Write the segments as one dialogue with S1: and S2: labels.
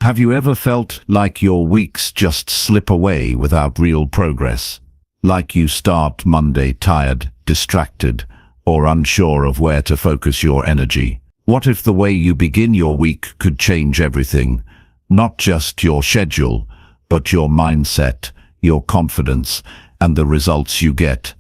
S1: Have you ever felt like your weeks just slip away without real progress? Like you start Monday tired, distracted, or unsure of where to focus your energy? What if the way you begin your week could change everything? Not just your schedule, but your mindset, your confidence, and the results you get.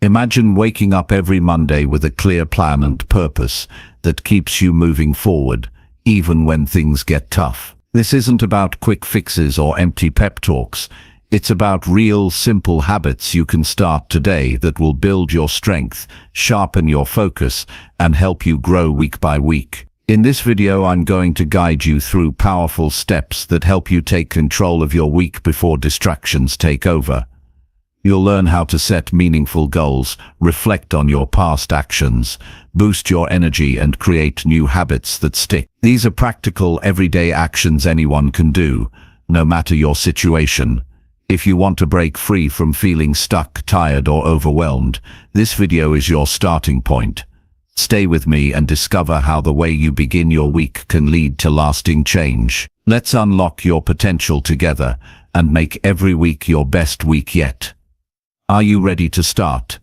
S1: Imagine waking up every Monday with a clear plan and purpose that keeps you moving forward, even when things get tough. This isn't about quick fixes or empty pep talks. It's about real, simple habits you can start today that will build your strength, sharpen your focus, and help you grow week by week. In this video, I'm going to guide you through powerful steps that help you take control of your week before distractions take over. You'll learn how to set meaningful goals, reflect on your past actions, boost your energy, and create new habits that stick. These are practical, everyday actions anyone can do, no matter your situation. If you want to break free from feeling stuck, tired, or overwhelmed, this video is your starting point. Stay with me and discover how the way you begin your week can lead to lasting change. Let's unlock your potential together and make every week your best week yet. Are you ready to start?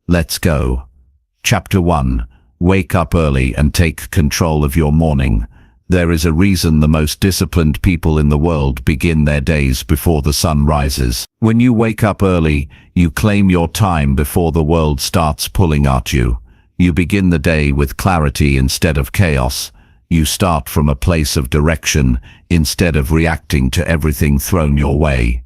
S1: Let's go. Chapter 1. Wake up early and take control of your morning. There is a reason the most disciplined people in the world begin their days before the sun rises. When you wake up early, you claim your time before the world starts pulling at you. You begin the day with clarity instead of chaos. You start from a place of direction instead of reacting to everything thrown your way.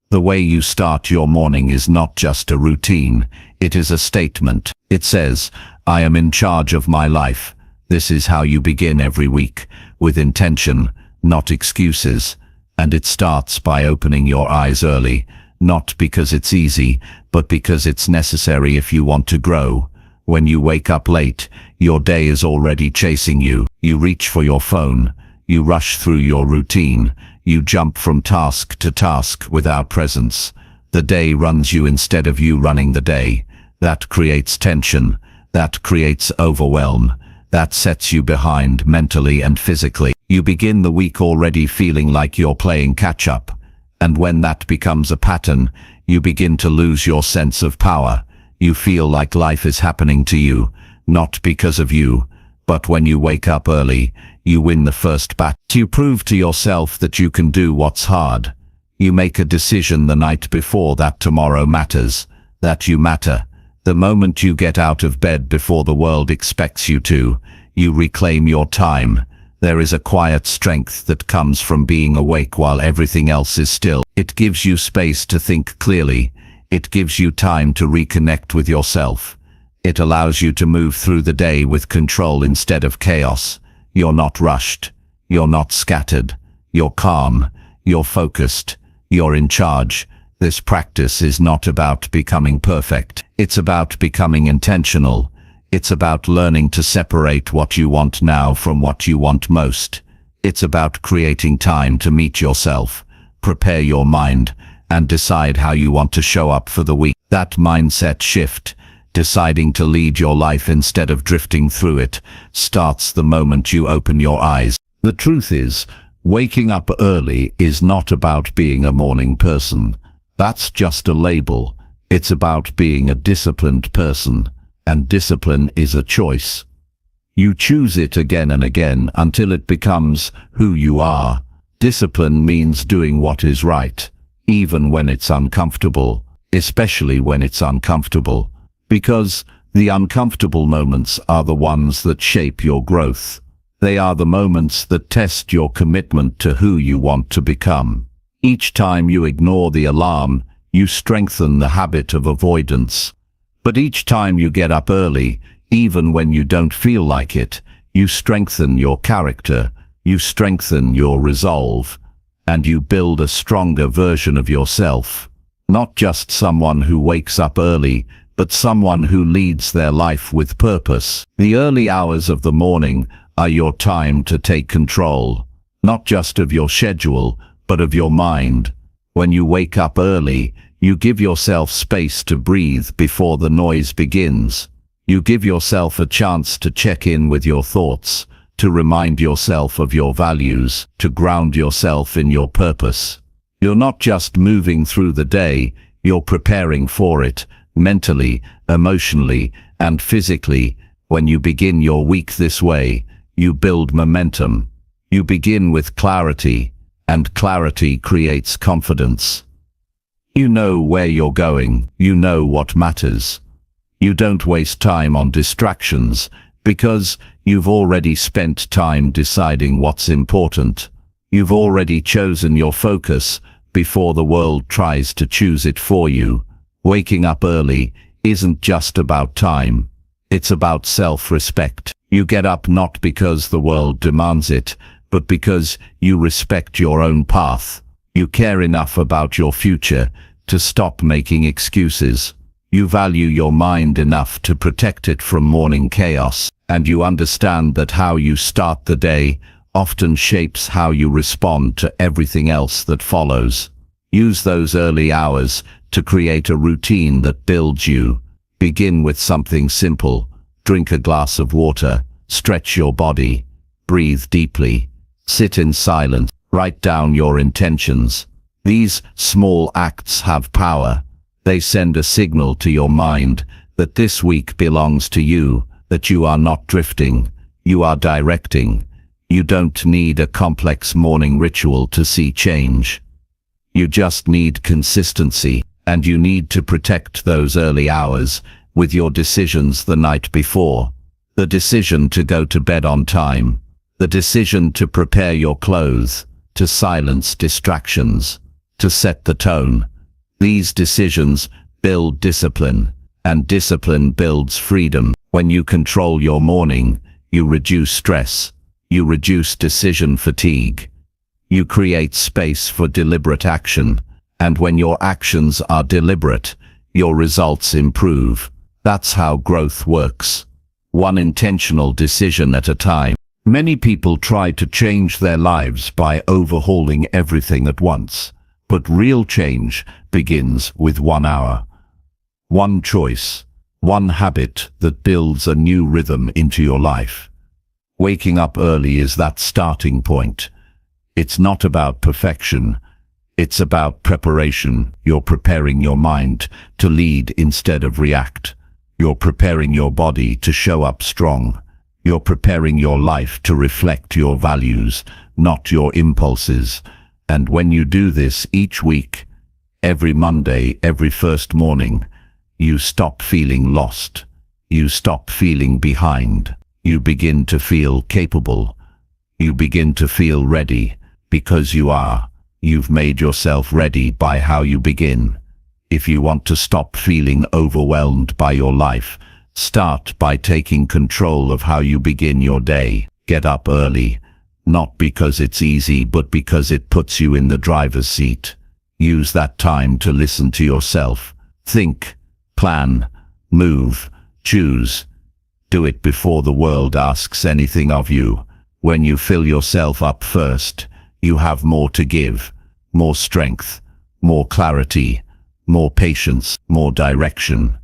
S1: The way you start your morning is not just a routine, it is a statement. It says, I am in charge of my life. This is how you begin every week, with intention, not excuses. And it starts by opening your eyes early, not because it's easy, but because it's necessary if you want to grow. When you wake up late, your day is already chasing you. You reach for your phone. You rush through your routine. You jump from task to task without presence. The day runs you instead of you running the day. That creates tension. That creates overwhelm. That sets you behind mentally and physically. You begin the week already feeling like you're playing catch-up. And when that becomes a pattern, you begin to lose your sense of power. You feel like life is happening to you, not because of you. But when you wake up early, you win the first battle. You prove to yourself that you can do what's hard. You make a decision the night before that tomorrow matters, that you matter. The moment you get out of bed before the world expects you to, you reclaim your time. There is a quiet strength that comes from being awake while everything else is still. It gives you space to think clearly. It gives you time to reconnect with yourself. It allows you to move through the day with control instead of chaos. You're not rushed. You're not scattered. You're calm. You're focused. You're in charge. This practice is not about becoming perfect. It's about becoming intentional. It's about learning to separate what you want now from what you want most. It's about creating time to meet yourself, prepare your mind, and decide how you want to show up for the week. That mindset shift, deciding to lead your life instead of drifting through it, starts the moment you open your eyes. The truth is, waking up early is not about being a morning person. That's just a label. It's about being a disciplined person, and discipline is a choice. You choose it again and again until it becomes who you are. Discipline means doing what is right, even when it's uncomfortable, especially when it's uncomfortable, because the uncomfortable moments are the ones that shape your growth. They are the moments that test your commitment to who you want to become. Each time you ignore the alarm, you strengthen the habit of avoidance. But each time you get up early, even when you don't feel like it, you strengthen your character, you strengthen your resolve, and you build a stronger version of yourself. Not just someone who wakes up early, but someone who leads their life with purpose. The early hours of the morning are your time to take control, not just of your schedule, but of your mind. When you wake up early, you give yourself space to breathe before the noise begins. You give yourself a chance to check in with your thoughts, to remind yourself of your values, to ground yourself in your purpose. You're not just moving through the day, you're preparing for it, mentally, emotionally, and physically. When you begin your week this way, you build momentum. You begin with clarity, and clarity creates confidence. You know where you're going, you know what matters. You don't waste time on distractions, because you've already spent time deciding what's important. You've already chosen your focus before the world tries to choose it for you. Waking up early isn't just about time. It's about self-respect. You get up not because the world demands it, but because you respect your own path. You care enough about your future to stop making excuses. You value your mind enough to protect it from morning chaos, and you understand that how you start the day often shapes how you respond to everything else that follows. Use those early hours to create a routine that builds you. Begin with something simple. Drink a glass of water, stretch your body, breathe deeply, sit in silence, write down your intentions. These small acts have power. They send a signal to your mind that this week belongs to you, that you are not drifting, you are directing. You don't need a complex morning ritual to see change. You just need consistency, and you need to protect those early hours with your decisions the night before. The decision to go to bed on time, the decision to prepare your clothes, to silence distractions, to set the tone. These decisions build discipline, and discipline builds freedom. When you control your morning, you reduce stress, you reduce decision fatigue, you create space for deliberate action, and when your actions are deliberate, your results improve. That's how growth works. One intentional decision at a time. Many people try to change their lives by overhauling everything at once. But real change begins with 1 hour. One choice, one habit that builds a new rhythm into your life. Waking up early is that starting point. It's not about perfection. It's about preparation. You're preparing your mind to lead instead of react. You're preparing your body to show up strong. You're preparing your life to reflect your values, not your impulses. And when you do this each week, every Monday, every first morning, you stop feeling lost. You stop feeling behind. You begin to feel capable. You begin to feel ready, because you are. You've made yourself ready by how you begin. If you want to stop feeling overwhelmed by your life, start by taking control of how you begin your day. Get up early, not because it's easy, but because it puts you in the driver's seat. Use that time to listen to yourself. Think, plan, move, choose. Do it before the world asks anything of you. When you fill yourself up first, you have more to give, more strength, more clarity, more patience, more direction.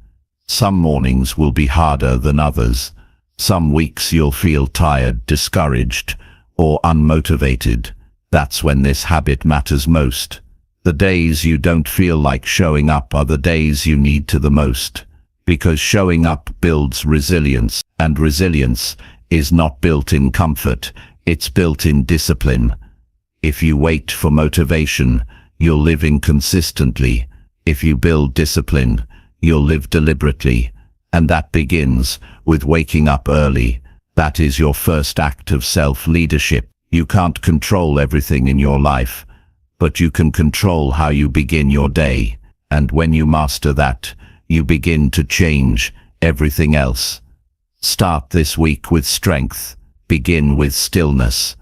S1: Some mornings will be harder than others. Some weeks you'll feel tired, discouraged, or unmotivated. That's when this habit matters most. The days you don't feel like showing up are the days you need to the most. Because showing up builds resilience, and resilience is not built in comfort, it's built in discipline. If you wait for motivation, you'll live inconsistently. If you build discipline, you'll live deliberately. And that begins with waking up early. That is your first act of self-leadership. You can't control everything in your life, but you can control how you begin your day. And when you master that, you begin to change everything else. Start this week with strength. Begin with stillness.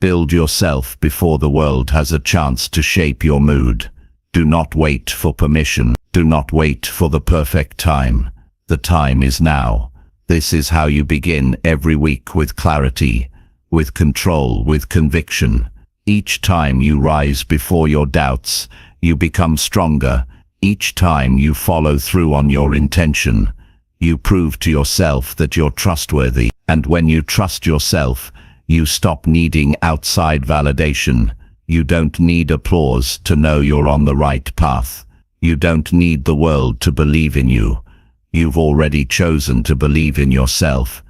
S1: Build yourself before the world has a chance to shape your mood. Do not wait for permission. Do not wait for the perfect time. The time is now. This is how you begin every week, with clarity, with control, with conviction. Each time you rise before your doubts, you become stronger. Each time you follow through on your intention, You prove to yourself that you're trustworthy. And when you trust yourself, you stop needing outside validation. You don't need applause to know you're on the right path. You don't need the world to believe in you. You've already chosen to believe in yourself.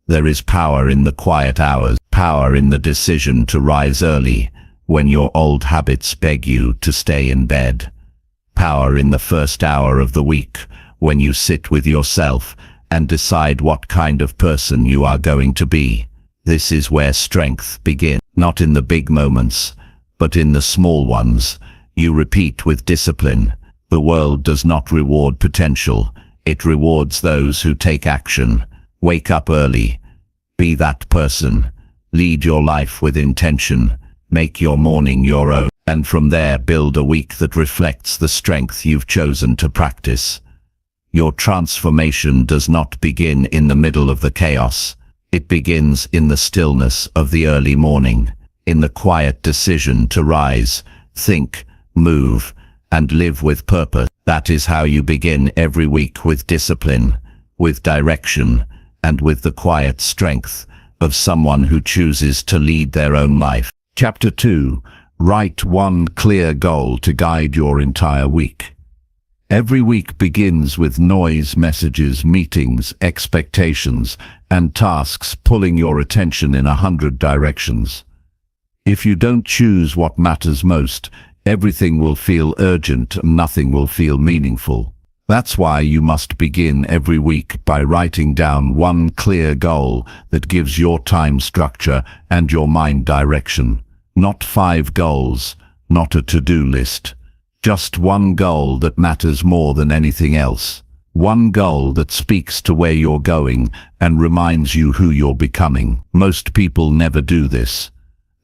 S1: There is power in the quiet hours, power in the decision to rise early when your old habits beg you to stay in bed. Power in the first hour of the week when you sit with yourself and decide what kind of person you are going to be. This is where strength begins, not in the big moments, but in the small ones. You repeat with discipline. The world does not reward potential. It rewards those who take action. Wake up early. Be that person. Lead your life with intention. Make your morning your own. And from there build a week that reflects the strength you've chosen to practice. Your transformation does not begin in the middle of the chaos. It begins in the stillness of the early morning, in the quiet decision to rise, think, move, and live with purpose. That is how you begin every week, with discipline, with direction, and with the quiet strength of someone who chooses to lead their own life. Chapter 2. Write one clear goal to guide your entire week. Every week begins with noise, messages, meetings, expectations, and tasks pulling your attention in 100 directions. If you don't choose what matters most, everything will feel urgent and nothing will feel meaningful. That's why you must begin every week by writing down one clear goal that gives your time structure and your mind direction. Not 5 goals, not a to-do list. Just one goal that matters more than anything else. One goal that speaks to where you're going and reminds you who you're becoming. Most people never do this.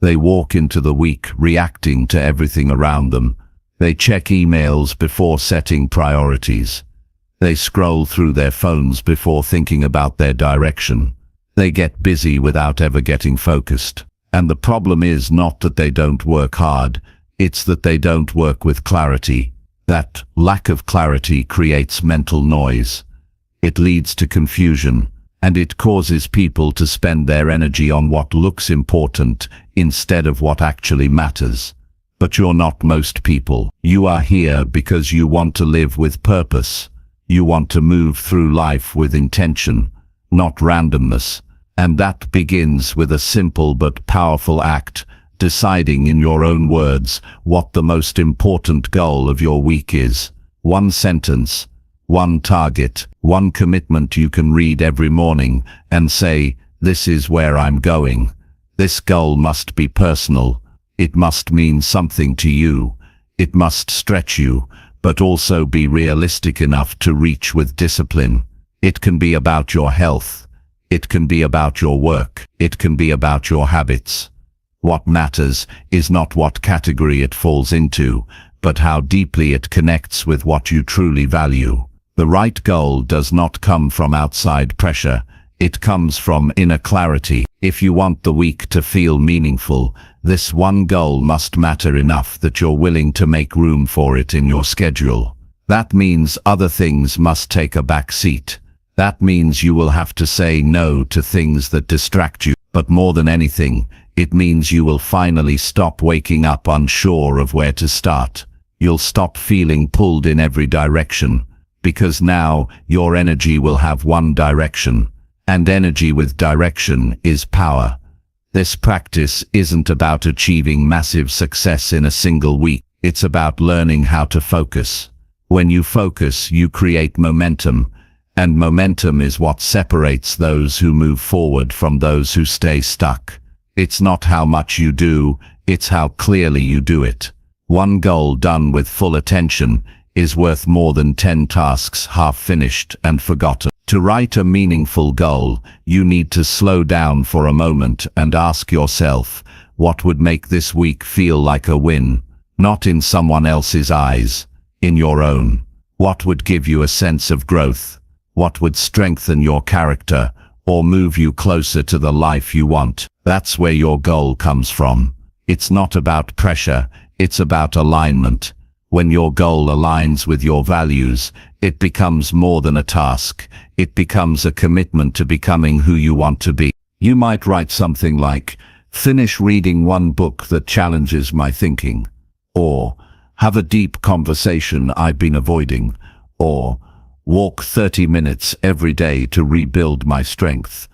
S1: They walk into the week reacting to everything around them. They check emails before setting priorities. They scroll through their phones before thinking about their direction. They get busy without ever getting focused. And the problem is not that they don't work hard. It's that they don't work with clarity. That lack of clarity creates mental noise. It leads to confusion, and it causes people to spend their energy on what looks important instead of what actually matters. But you're not most people. You are here because you want to live with purpose. You want to move through life with intention, not randomness. And that begins with a simple but powerful act. Deciding in your own words what the most important goal of your week is. One sentence, one target, one commitment you can read every morning and say, "This is where I'm going." This goal must be personal. It must mean something to you. It must stretch you, but also be realistic enough to reach with discipline. It can be about your health. It can be about your work. It can be about your habits. What matters is not what category it falls into, but how deeply it connects with what you truly value. The right goal does not come from outside pressure. It comes from inner clarity. If you want the week to feel meaningful, this one goal must matter enough that you're willing to make room for it in your schedule. That means other things must take a back seat. That means you will have to say no to things that distract you. But more than anything, it means you will finally stop waking up unsure of where to start. You'll stop feeling pulled in every direction, because now your energy will have one direction, and energy with direction is power. This practice isn't about achieving massive success in a single week. It's about learning how to focus. When you focus, you create momentum, and momentum is what separates those who move forward from those who stay stuck. It's not how much you do, it's how clearly you do it. One goal done with full attention is worth more than 10 tasks half finished and forgotten. To write a meaningful goal, you need to slow down for a moment and ask yourself, what would make this week feel like a win? Not in someone else's eyes, in your own. What would give you a sense of growth? What would strengthen your character or move you closer to the life you want? That's where your goal comes from. It's not about pressure, it's about alignment. When your goal aligns with your values, it becomes more than a task. It becomes a commitment to becoming who you want to be. You might write something like, finish reading one book that challenges my thinking, or have a deep conversation I've been avoiding, or walk 30 minutes every day to rebuild my strength,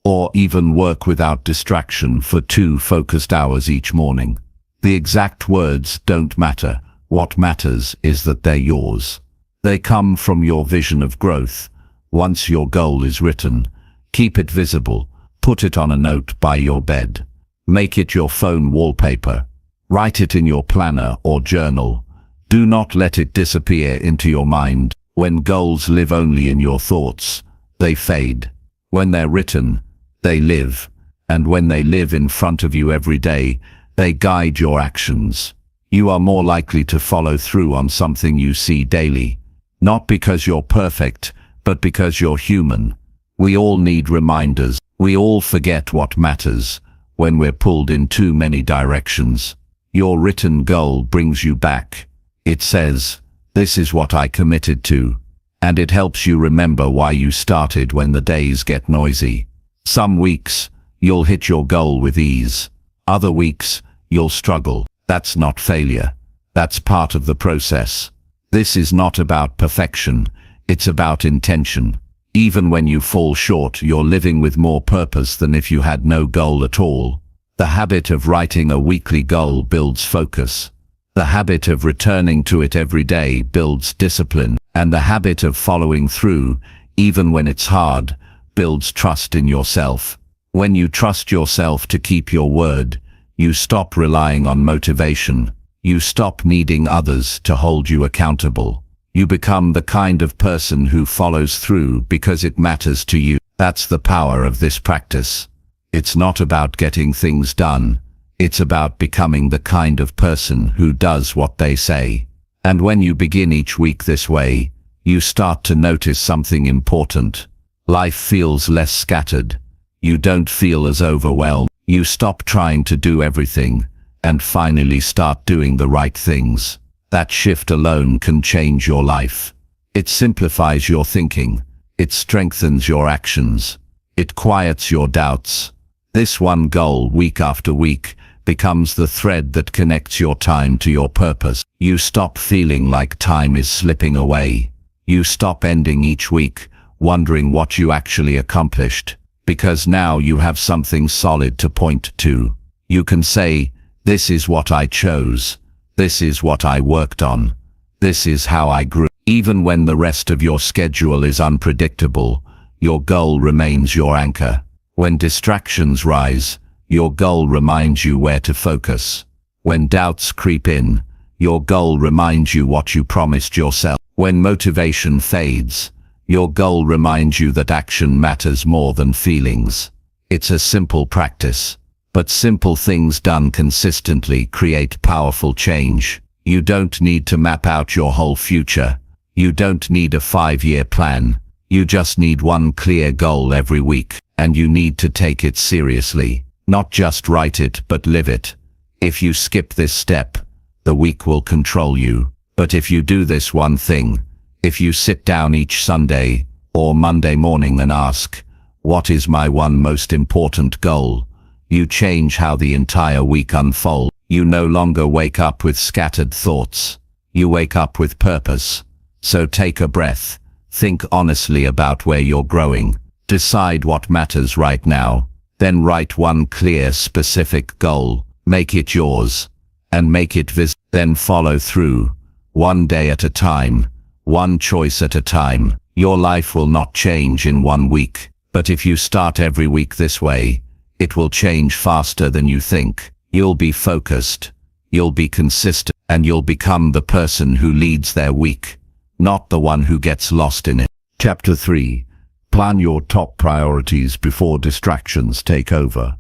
S1: or even work without distraction for 2 focused hours each morning. The exact words don't matter. What matters is that they're yours. They come from your vision of growth. Once your goal is written, keep it visible. Put it on a note by your bed. Make it your phone wallpaper. Write it in your planner or journal. Do not let it disappear into your mind. When goals live only in your thoughts, they fade. When they're written, they live. And when they live in front of you every day, they guide your actions. You are more likely to follow through on something you see daily. Not because you're perfect, but because you're human. We all need reminders. We all forget what matters when we're pulled in too many directions. Your written goal brings you back. It says, this is what I committed to. And it helps you remember why you started when the days get noisy. Some weeks, you'll hit your goal with ease. Other weeks, you'll struggle. That's not failure. That's part of the process. This is not about perfection. It's about intention. Even when you fall short, you're living with more purpose than if you had no goal at all. The habit of writing a weekly goal builds focus. The habit of returning to it every day builds discipline. And the habit of following through, even when it's hard, builds trust in yourself. When you trust yourself to keep your word, you stop relying on motivation. You stop needing others to hold you accountable. You become the kind of person who follows through because it matters to you. That's the power of this practice. It's not about getting things done. It's about becoming the kind of person who does what they say. And when you begin each week this way, you start to notice something important. Life feels less scattered. You don't feel as overwhelmed. You stop trying to do everything and finally start doing the right things. That shift alone can change your life. It simplifies your thinking. It strengthens your actions. It quiets your doubts. This one goal, week after week, becomes the thread that connects your time to your purpose. You stop feeling like time is slipping away. You stop ending each week wondering what you actually accomplished, because now you have something solid to point to. You can say, this is what I chose. This is what I worked on. This is how I grew. Even when the rest of your schedule is unpredictable, your goal remains your anchor. When distractions rise, your goal reminds you where to focus. When doubts creep in, your goal reminds you what you promised yourself. When motivation fades, your goal reminds you that action matters more than feelings. It's a simple practice, but simple things done consistently create powerful change. You don't need to map out your whole future. You don't need a 5-year plan. You just need one clear goal every week, and you need to take it seriously. Not just write it, but live it. If you skip this step, the week will control you. But if you do this one thing, if you sit down each Sunday or Monday morning and ask, what is my one most important goal? You change how the entire week unfolds. You no longer wake up with scattered thoughts. You wake up with purpose. So take a breath. Think honestly about where you're growing. Decide what matters right now. Then write one clear, specific goal. Make it yours. And make it visible. Then follow through. One day at a time. One choice at a time. Your life will not change in 1 week. But if you start every week this way, it will change faster than you think. You'll be focused. You'll be consistent. And you'll become the person who leads their week, not the one who gets lost in it. Chapter 3. Plan your top priorities before distractions take over.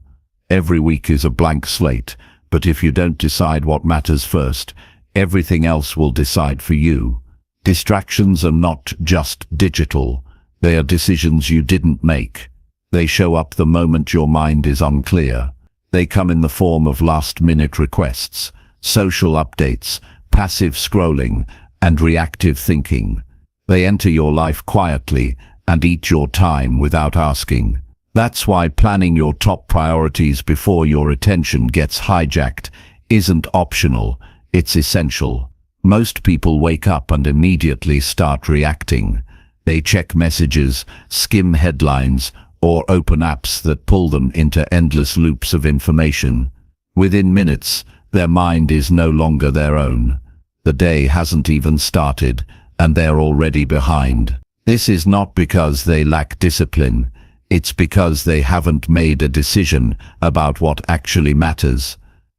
S1: Every week is a blank slate, but if you don't decide what matters first, everything else will decide for you. Distractions are not just digital. They are decisions you didn't make. They show up the moment your mind is unclear. They come in the form of last-minute requests, social updates, passive scrolling, and reactive thinking. They enter your life quietly and eat your time without asking. That's why planning your top priorities before your attention gets hijacked isn't optional, it's essential. Most people wake up and immediately start reacting. They check messages, skim headlines, or open apps that pull them into endless loops of information. Within minutes, their mind is no longer their own. The day hasn't even started, and they're already behind. This is not because they lack discipline. It's because they haven't made a decision about what actually matters.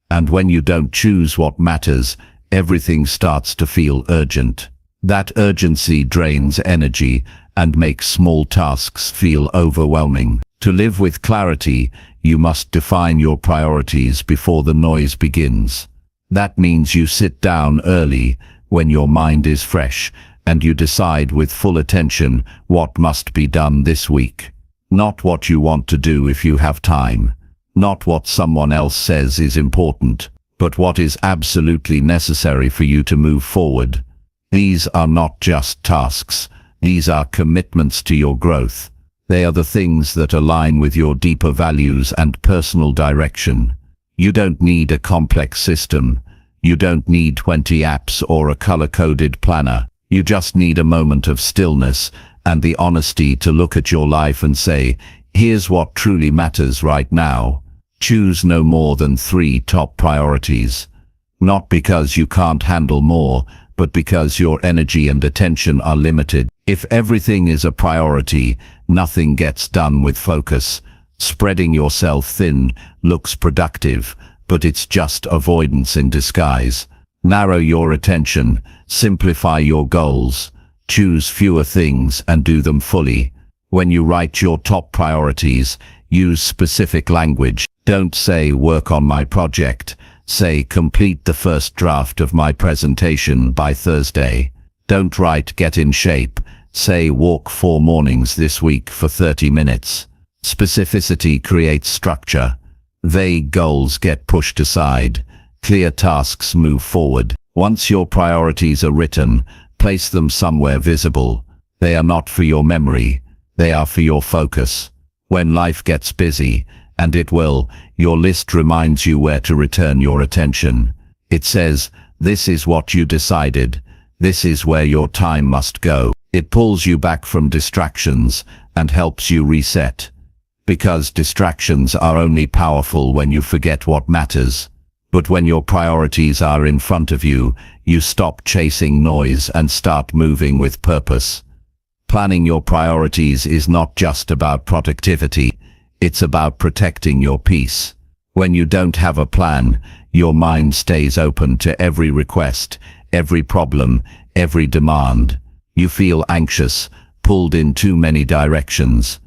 S1: And when you don't choose what matters, everything starts to feel urgent. That urgency drains energy and makes small tasks feel overwhelming. To live with clarity, you must define your priorities before the noise begins. That means you sit down early, when your mind is fresh, and you decide with full attention what must be done this week. Not what you want to do if you have time. Not what someone else says is important, but what is absolutely necessary for you to move forward. These are not just tasks. These are commitments to your growth. They are the things that align with your deeper values and personal direction. You don't need a complex system. You don't need 20 apps or a color-coded planner. You just need a moment of stillness and the honesty to look at your life and say, here's what truly matters right now. Choose no more than 3 top priorities. Not because you can't handle more, but because your energy and attention are limited. If everything is a priority, nothing gets done with focus. Spreading yourself thin looks productive, but it's just avoidance in disguise. Narrow your attention, simplify your goals, choose fewer things and do them fully. When you write your top priorities, use specific language. Don't say work on my project. Say complete the first draft of my presentation by Thursday. Don't write get in shape. Say walk 4 mornings this week for 30 minutes. Specificity creates structure. Vague goals get pushed aside. Clear tasks move forward. Once your priorities are written, place them somewhere visible. They are not for your memory. They are for your focus. When life gets busy, and it will, your list reminds you where to return your attention. It says, this is what you decided. This is where your time must go. It pulls you back from distractions and helps you reset. Because distractions are only powerful when you forget what matters. But when your priorities are in front of you, you stop chasing noise and start moving with purpose. Planning your priorities is not just about productivity. It's about protecting your peace. When you don't have a plan, your mind stays open to every request, every problem, every demand. You feel anxious, pulled in too many directions.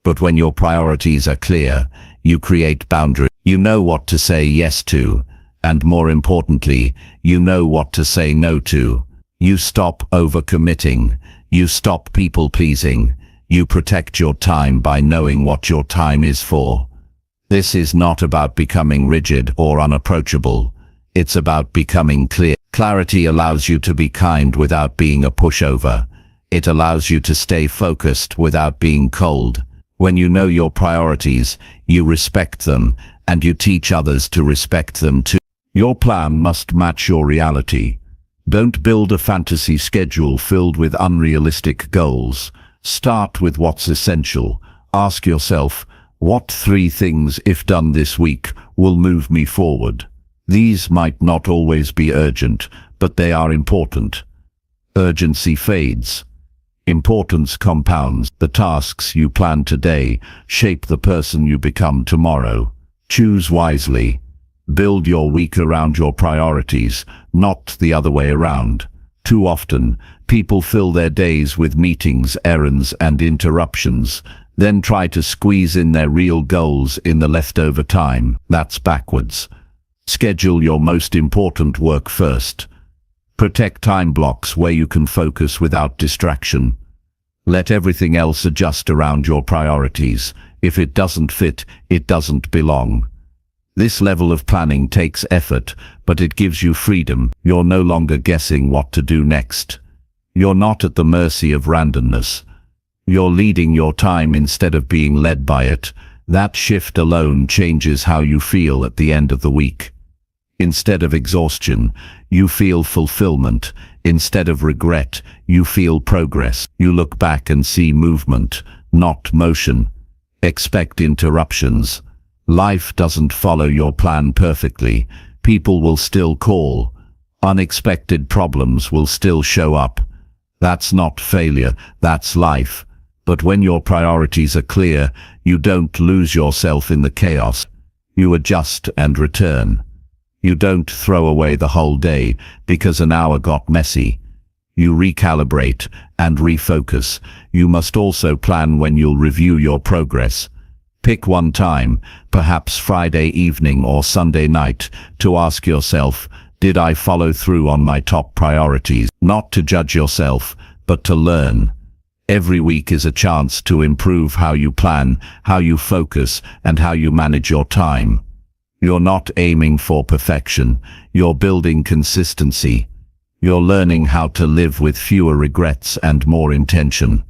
S1: But when your priorities are clear, you create boundaries. You know what to say yes to, and more importantly, you know what to say no to. You stop overcommitting. You stop people-pleasing. You protect your time by knowing what your time is for. This is not about becoming rigid or unapproachable. It's about becoming clear. Clarity allows you to be kind without being a pushover. It allows you to stay focused without being cold. When you know your priorities, you respect them, and you teach others to respect them too. Your plan must match your reality. Don't build a fantasy schedule filled with unrealistic goals. Start with what's essential. Ask yourself, what 3 things, if done this week, will move me forward? These might not always be urgent, but they are important. Urgency fades. Importance compounds. The tasks you plan today shape the person you become tomorrow. Choose wisely. Build your week around your priorities, not the other way around. Too often, people fill their days with meetings, errands, and interruptions, then try to squeeze in their real goals in the leftover time. That's backwards. Schedule your most important work first. Protect time blocks where you can focus without distraction. Let everything else adjust around your priorities. If it doesn't fit, it doesn't belong. This level of planning takes effort, but it gives you freedom. You're no longer guessing what to do next. You're not at the mercy of randomness. You're leading your time instead of being led by it. That shift alone changes how you feel at the end of the week. Instead of exhaustion, you feel fulfillment. Instead of regret, you feel progress. You look back and see movement, not motion. Expect interruptions. Life doesn't follow your plan perfectly. People will still call. Unexpected problems will still show up. That's not failure, that's life. But when your priorities are clear, you don't lose yourself in the chaos. You adjust and return. You don't throw away the whole day because an hour got messy. You recalibrate and refocus. You must also plan when you'll review your progress. Pick one time, perhaps Friday evening or Sunday night, to ask yourself, did I follow through on my top priorities? Not to judge yourself, but to learn. Every week is a chance to improve how you plan, how you focus, and how you manage your time. You're not aiming for perfection. You're building consistency. You're learning how to live with fewer regrets and more intention.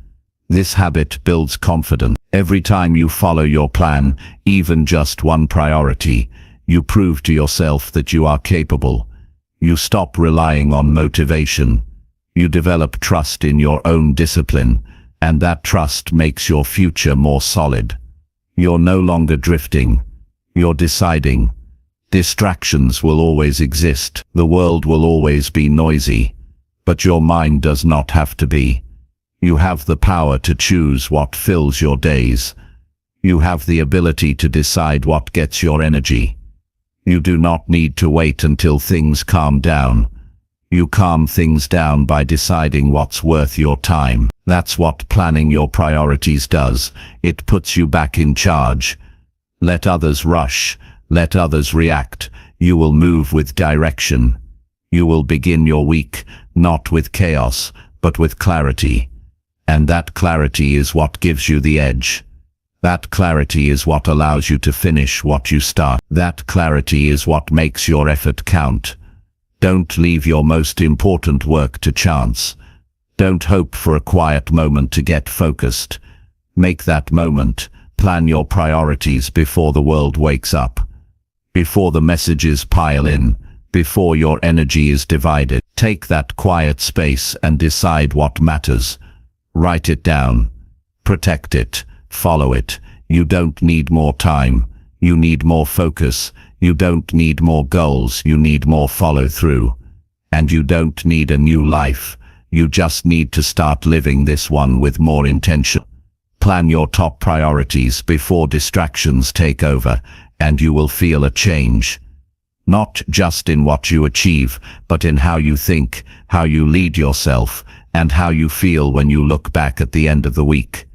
S1: This habit builds confidence. Every time you follow your plan, even just one priority, you prove to yourself that you are capable. You stop relying on motivation. You develop trust in your own discipline, and that trust makes your future more solid. You're no longer drifting. You're deciding. Distractions will always exist. The world will always be noisy. But your mind does not have to be. You have the power to choose what fills your days. You have the ability to decide what gets your energy. You do not need to wait until things calm down. You calm things down by deciding what's worth your time. That's what planning your priorities does. It puts you back in charge. Let others rush. Let others react. You will move with direction. You will begin your week, not with chaos, but with clarity. And that clarity is what gives you the edge. That clarity is what allows you to finish what you start. That clarity is what makes your effort count. Don't leave your most important work to chance. Don't hope for a quiet moment to get focused. Make that moment. Plan your priorities before the world wakes up. Before the messages pile in. Before your energy is divided. Take that quiet space and decide what matters. Write it down. Protect it. Follow it. You don't need more time. You need more focus. You don't need more goals. You need more follow-through. And you don't need a new life. You just need to start living this one with more intention. Plan your top priorities before distractions take over, and you will feel a change. Not just in what you achieve, but in how you think, how you lead yourself, and how you feel when you look back at the end of the week.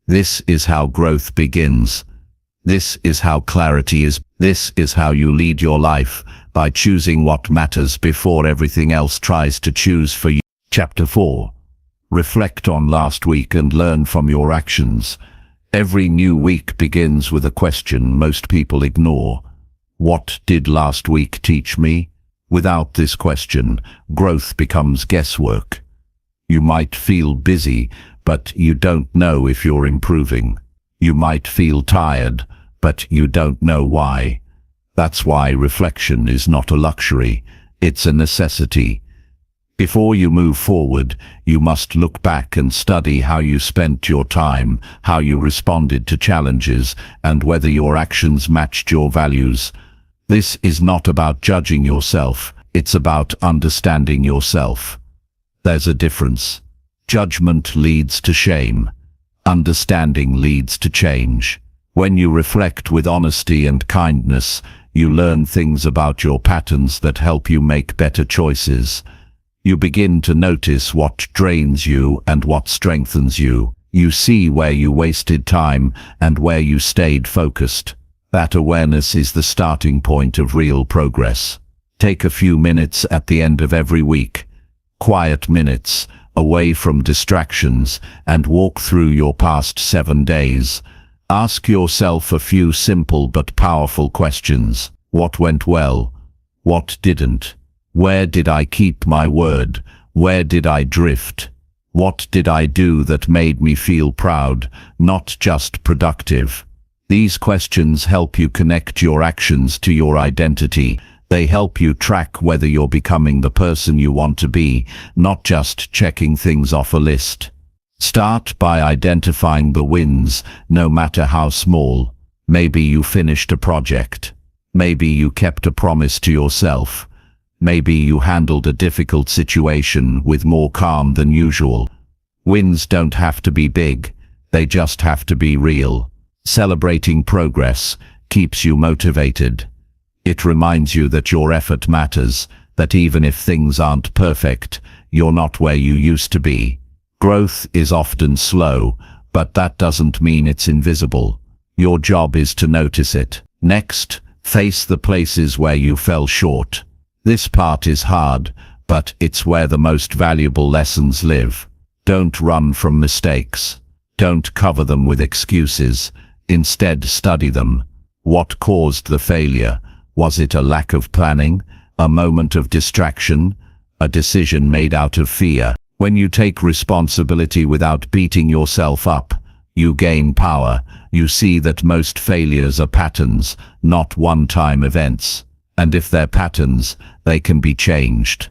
S1: This is how growth begins. This is how clarity is. This is how you lead your life, by choosing what matters before everything else tries to choose for you. Chapter 4. Reflect on last week and learn from your actions. Every new week begins with a question most people ignore. What did last week teach me? Without this question, growth becomes guesswork. You might feel busy, but you don't know if you're improving. You might feel tired, but you don't know why. That's why reflection is not a luxury, it's a necessity. Before you move forward, you must look back and study how you spent your time, how you responded to challenges, and whether your actions matched your values. This is not about judging yourself, it's about understanding yourself. There's a difference. Judgment leads to shame. Understanding leads to change. When you reflect with honesty and kindness, you learn things about your patterns that help you make better choices. You begin to notice what drains you and what strengthens you. You see where you wasted time and where you stayed focused. That awareness is the starting point of real progress. Take a few minutes at the end of every week. Quiet minutes, away from distractions, and walk through your past 7 days. Ask yourself a few simple but powerful questions. What went well? What didn't? Where did I keep my word? Where did I drift? What did I do that made me feel proud, not just productive? These questions help you connect your actions to your identity. They help you track whether you're becoming the person you want to be, not just checking things off a list. Start by identifying the wins, no matter how small. Maybe you finished a project. Maybe you kept a promise to yourself. Maybe you handled a difficult situation with more calm than usual. Wins don't have to be big, they just have to be real. Celebrating progress keeps you motivated. It reminds you that your effort matters, that even if things aren't perfect, you're not where you used to be. Growth is often slow, but that doesn't mean it's invisible. Your job is to notice it. Next, face the places where you fell short. This part is hard, but it's where the most valuable lessons live. Don't run from mistakes. Don't cover them with excuses. Instead, study them. What caused the failure? Was it a lack of planning? A moment of distraction? A decision made out of fear? When you take responsibility without beating yourself up, you gain power. You see that most failures are patterns, not one-time events. And if they're patterns, they can be changed.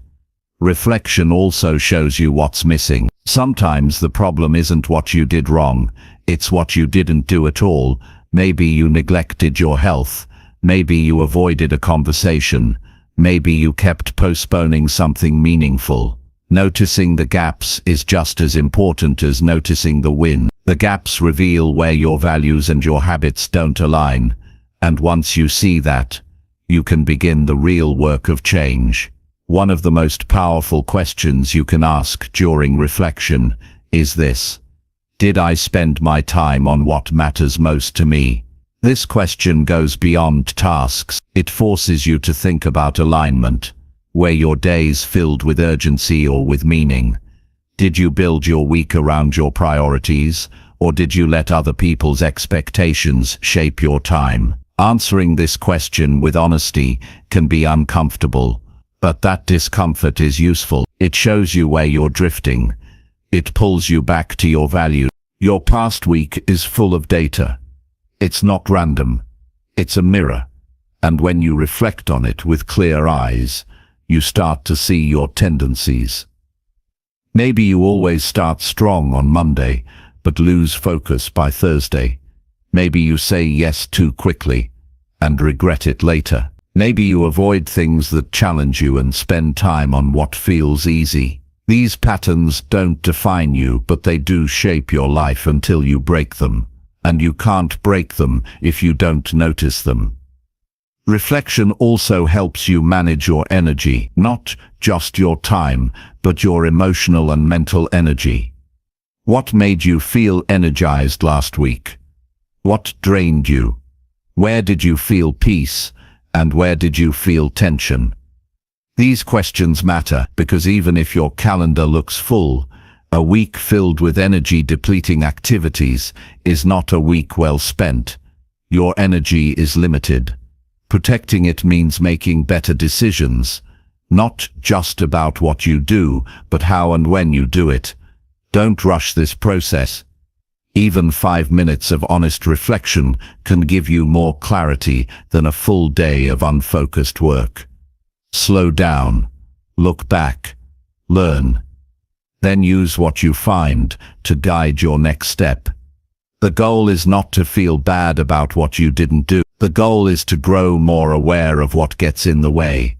S1: Reflection also shows you what's missing. Sometimes the problem isn't what you did wrong, it's what you didn't do at all. Maybe you neglected your health. Maybe you avoided a conversation. Maybe you kept postponing something meaningful. Noticing the gaps is just as important as noticing the win. The gaps reveal where your values and your habits don't align. And once you see that, you can begin the real work of change. One of the most powerful questions you can ask during reflection is this: did I spend my time on what matters most to me? This question goes beyond tasks. It forces you to think about alignment. Were your days filled with urgency or with meaning? Did you build your week around your priorities, or did you let other people's expectations shape your time? Answering this question with honesty can be uncomfortable, but that discomfort is useful. It shows you where you're drifting. It pulls you back to your values. Your past week is full of data. It's not random. It's a mirror. And when you reflect on it with clear eyes, you start to see your tendencies. Maybe you always start strong on Monday, but lose focus by Thursday. Maybe you say yes too quickly and regret it later. Maybe you avoid things that challenge you and spend time on what feels easy. These patterns don't define you, but they do shape your life until you break them. And you can't break them if you don't notice them. Reflection also helps you manage your energy, not just your time, but your emotional and mental energy. What made you feel energized last week? What drained you? Where did you feel peace, and where did you feel tension? These questions matter because even if your calendar looks full, a week filled with energy-depleting activities is not a week well spent. Your energy is limited. Protecting it means making better decisions, not just about what you do, but how and when you do it. Don't rush this process. Even 5 minutes of honest reflection can give you more clarity than a full day of unfocused work. Slow down, look back, learn. Then use what you find to guide your next step. The goal is not to feel bad about what you didn't do. The goal is to grow more aware of what gets in the way,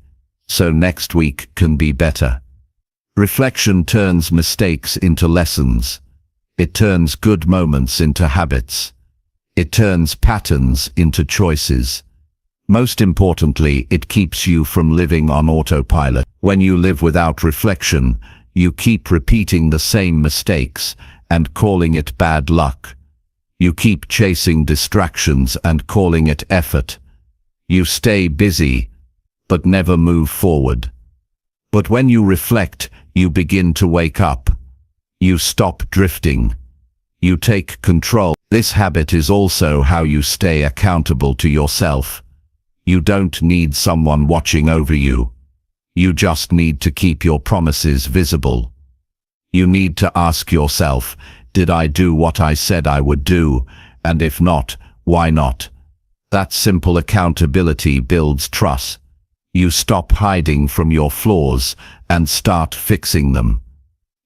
S1: so next week can be better. Reflection turns mistakes into lessons. It turns good moments into habits. It turns patterns into choices. Most importantly, it keeps you from living on autopilot. When you live without reflection, you keep repeating the same mistakes and calling it bad luck. You keep chasing distractions and calling it effort. You stay busy, but never move forward. But when you reflect, you begin to wake up. You stop drifting. You take control. This habit is also how you stay accountable to yourself. You don't need someone watching over you. You just need to keep your promises visible. You need to ask yourself, did I do what I said I would do? And if not, why not? That simple accountability builds trust. You stop hiding from your flaws and start fixing them.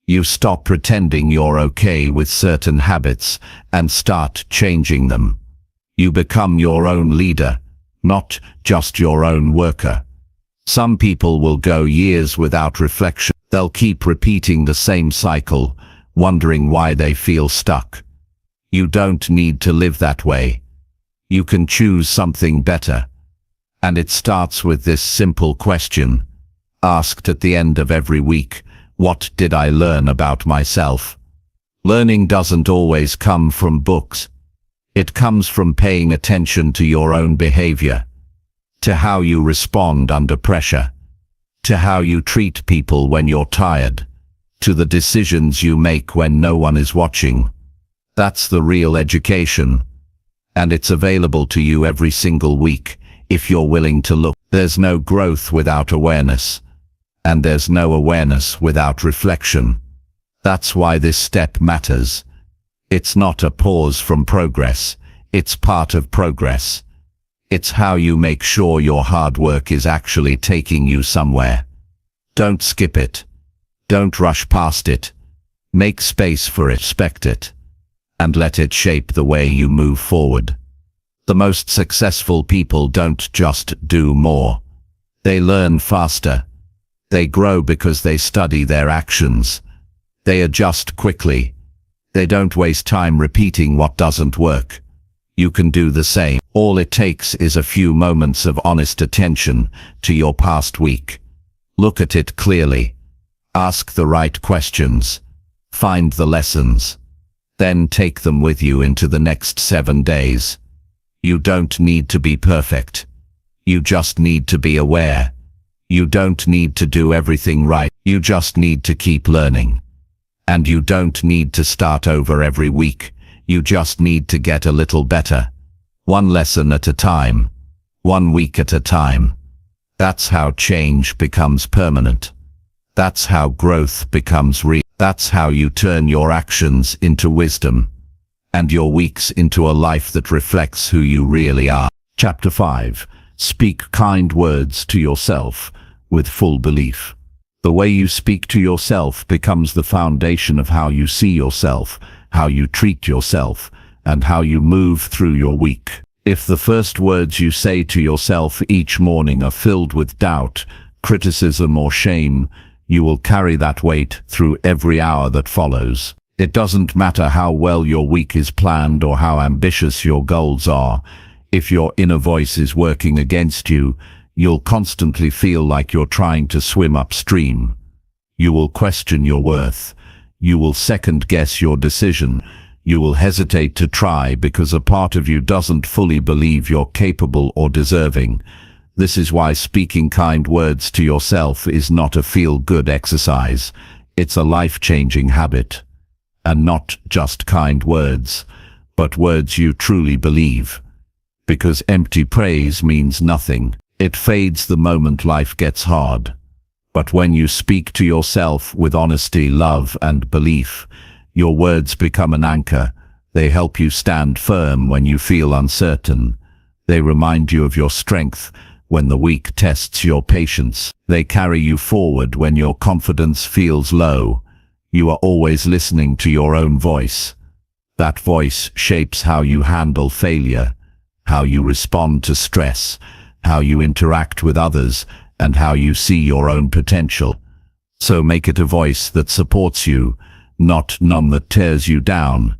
S1: You stop pretending you're okay with certain habits and start changing them. You become your own leader, not just your own worker. Some people will go years without reflection. They'll keep repeating the same cycle, wondering why they feel stuck. You don't need to live that way. You can choose something better. And it starts with this simple question, asked at the end of every week: what did I learn about myself? Learning doesn't always come from books. It comes from paying attention to your own behavior, to how you respond under pressure, to how you treat people when you're tired, to the decisions you make when no one is watching. That's the real education. And it's available to you every single week, if you're willing to look. There's no growth without awareness, and there's no awareness without reflection. That's why this step matters. It's not a pause from progress, it's part of progress. It's how you make sure your hard work is actually taking you somewhere. Don't skip it. Don't rush past it. Make space for it, respect it, and let it shape the way you move forward. The most successful people don't just do more. They learn faster. They grow because they study their actions. They adjust quickly. They don't waste time repeating what doesn't work. You can do the same. All it takes is a few moments of honest attention to your past week. Look at it clearly. Ask the right questions. Find the lessons. Then take them with you into the next 7 days. You don't need to be perfect. You just need to be aware. You don't need to do everything right. You just need to keep learning. And you don't need to start over every week. You just need to get a little better. One lesson at a time. 1 week at a time. That's how change becomes permanent. That's how growth becomes real. That's how you turn your actions into wisdom, and your weeks into a life that reflects who you really are. Chapter 5. Speak kind words to yourself with full belief. The way you speak to yourself becomes the foundation of how you see yourself, how you treat yourself, and how you move through your week. If the first words you say to yourself each morning are filled with doubt, criticism, or shame, you will carry that weight through every hour that follows. It doesn't matter how well your week is planned or how ambitious your goals are. If your inner voice is working against you, you'll constantly feel like you're trying to swim upstream. You will question your worth. You will second-guess your decision. You will hesitate to try because a part of you doesn't fully believe you're capable or deserving. This is why speaking kind words to yourself is not a feel-good exercise. It's a life-changing habit. And not just kind words, but words you truly believe. Because empty praise means nothing. It fades the moment life gets hard. But when you speak to yourself with honesty, love, and belief, your words become an anchor. They help you stand firm when you feel uncertain. They remind you of your strength when the week tests your patience. They carry you forward when your confidence feels low. You are always listening to your own voice. That voice shapes how you handle failure, how you respond to stress, how you interact with others, and how you see your own potential. So make it a voice that supports you, not none that tears you down.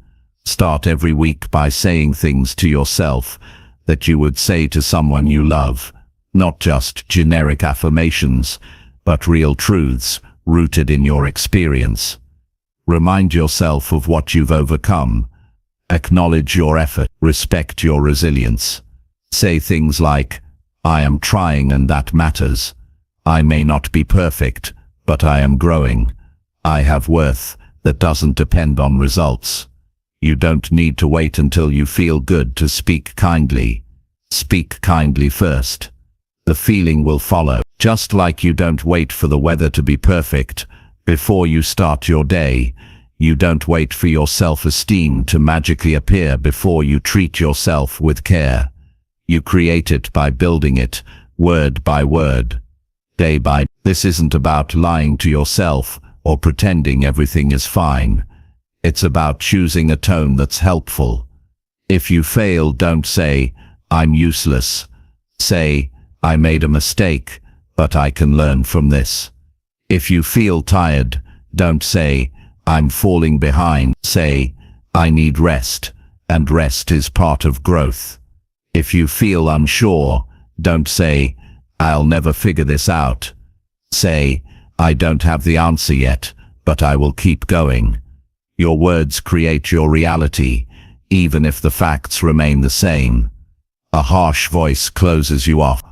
S1: Start every week by saying things to yourself that you would say to someone you love. Not just generic affirmations, but real truths rooted in your experience. Remind yourself of what you've overcome. Acknowledge your effort. Respect your resilience. Say things like, I am trying and that matters. I may not be perfect, but I am growing. I have worth that doesn't depend on results. You don't need to wait until you feel good to speak kindly. Speak kindly first. the feeling will follow. Just like you don't wait for the weather to be perfect before you start your day, you don't wait for your self-esteem to magically appear before you treat yourself with care. You create it by building it, word by word, day by day. This isn't about lying to yourself or pretending everything is fine. It's about choosing a tone that's helpful. If you fail, don't say, "I'm useless." Say, "I made a mistake, but I can learn from this." If you feel tired, don't say, "I'm falling behind." Say, "I need rest, and rest is part of growth." If you feel unsure, don't say, "I'll never figure this out." Say, "I don't have the answer yet, but I will keep going." Your words create your reality, even if the facts remain the same. A harsh voice closes you off.